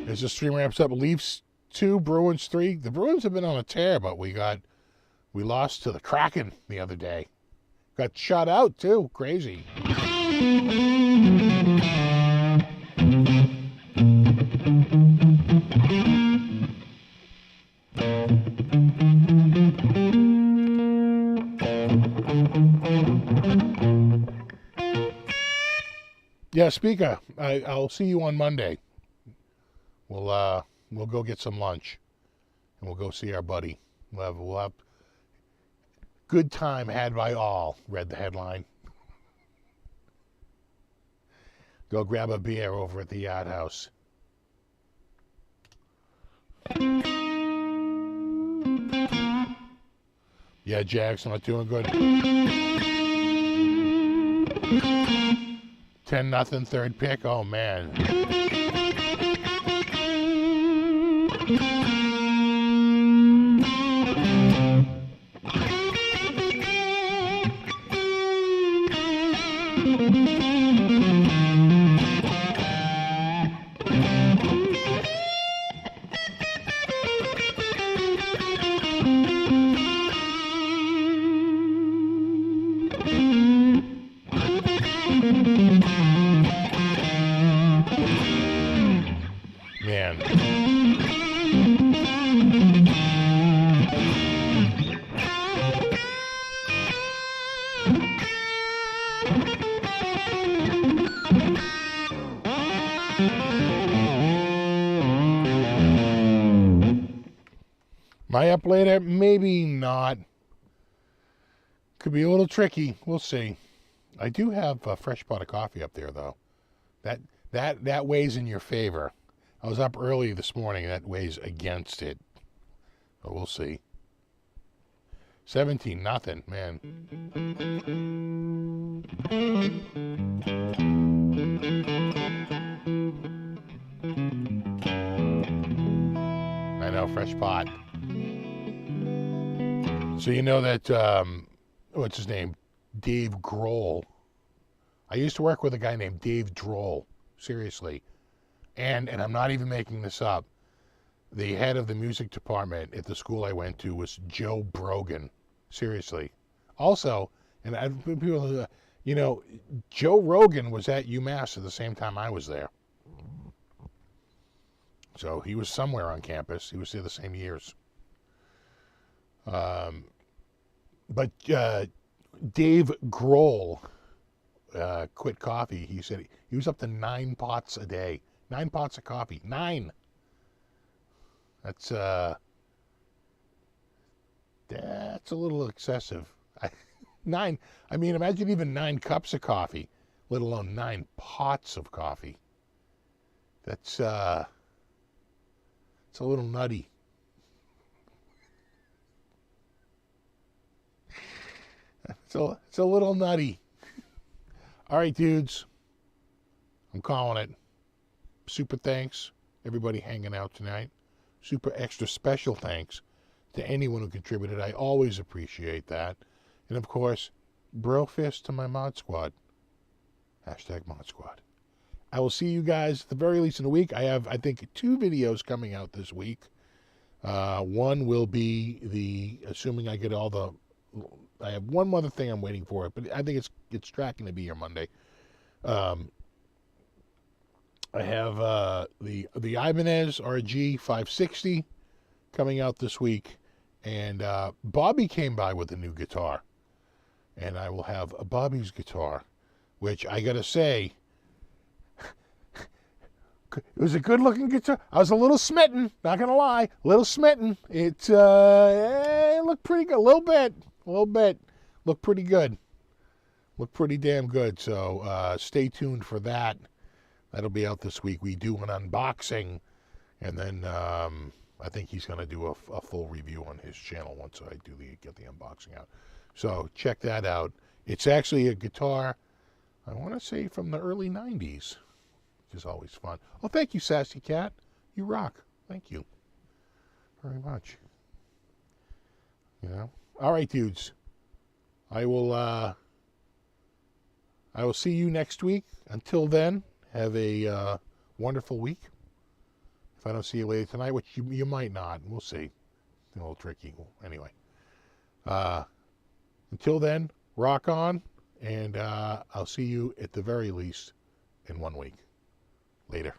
As the stream ramps up, Leafs 2, Bruins 3. The Bruins have been on a tear, but we lost to the Kraken the other day. Got shut out too. Crazy. Yeah, Speaker, I'll see you on Monday. We'll go get some lunch, and we'll go see our buddy. We'll have good time had by all, read the headline. Go grab a beer over at the Yard House. Yeah, Jack's not doing good. 10-0, third pick. Oh, man. Am I up later? Maybe not. Could be a little tricky. We'll see. I do have a fresh pot of coffee up there, though. That weighs in your favor. I was up early this morning. That weighs against it. But we'll see. 17-0, man. I know, fresh pot. So you know that, what's his name? Dave Grohl. I used to work with a guy named Dave Droll. Seriously. And I'm not even making this up. The head of the music department at the school I went to was Joe Brogan. Seriously. Also, and people, Joe Rogan was at UMass at the same time I was there. So he was somewhere on campus. He was there the same years. But Dave Grohl quit coffee. He said he was up to 9 pots a day. 9 pots of coffee. 9. That's a little excessive. 9. I mean, imagine even 9 cups of coffee, let alone 9 pots of coffee. That's it's a little nutty. It's a little nutty. All right, dudes. I'm calling it. Super thanks, everybody hanging out tonight. Super extra special thanks to anyone who contributed. I always appreciate that. And of course, bro fist to my mod squad. Hashtag mod squad. I will see you guys at the very least in a week. I have, I think, 2 videos coming out this week. One will be assuming I get all the, I have one other thing I'm waiting for, but I think it's tracking to be here Monday. I have the Ibanez RG 560 coming out this week, and Bobby came by with a new guitar, and I will have a Bobby's guitar, which I gotta say, it was a good-looking guitar. I was a little smitten, not gonna lie, a little smitten. It looked pretty good, a little bit, looked pretty good, looked pretty damn good. So stay tuned for that. That'll be out this week. We do an unboxing, and then I think he's going to do a full review on his channel once I get the unboxing out. So check that out. It's actually a guitar, I want to say from the early 90s, which is always fun. Oh, thank you, Sassy Cat. You rock. Thank you very much. You know? All right, dudes. I will see you next week. Until then, have a wonderful week. If I don't see you later tonight, which you might not, we'll see. It's a little tricky. Anyway, until then, rock on, and I'll see you at the very least in 1 week. Later.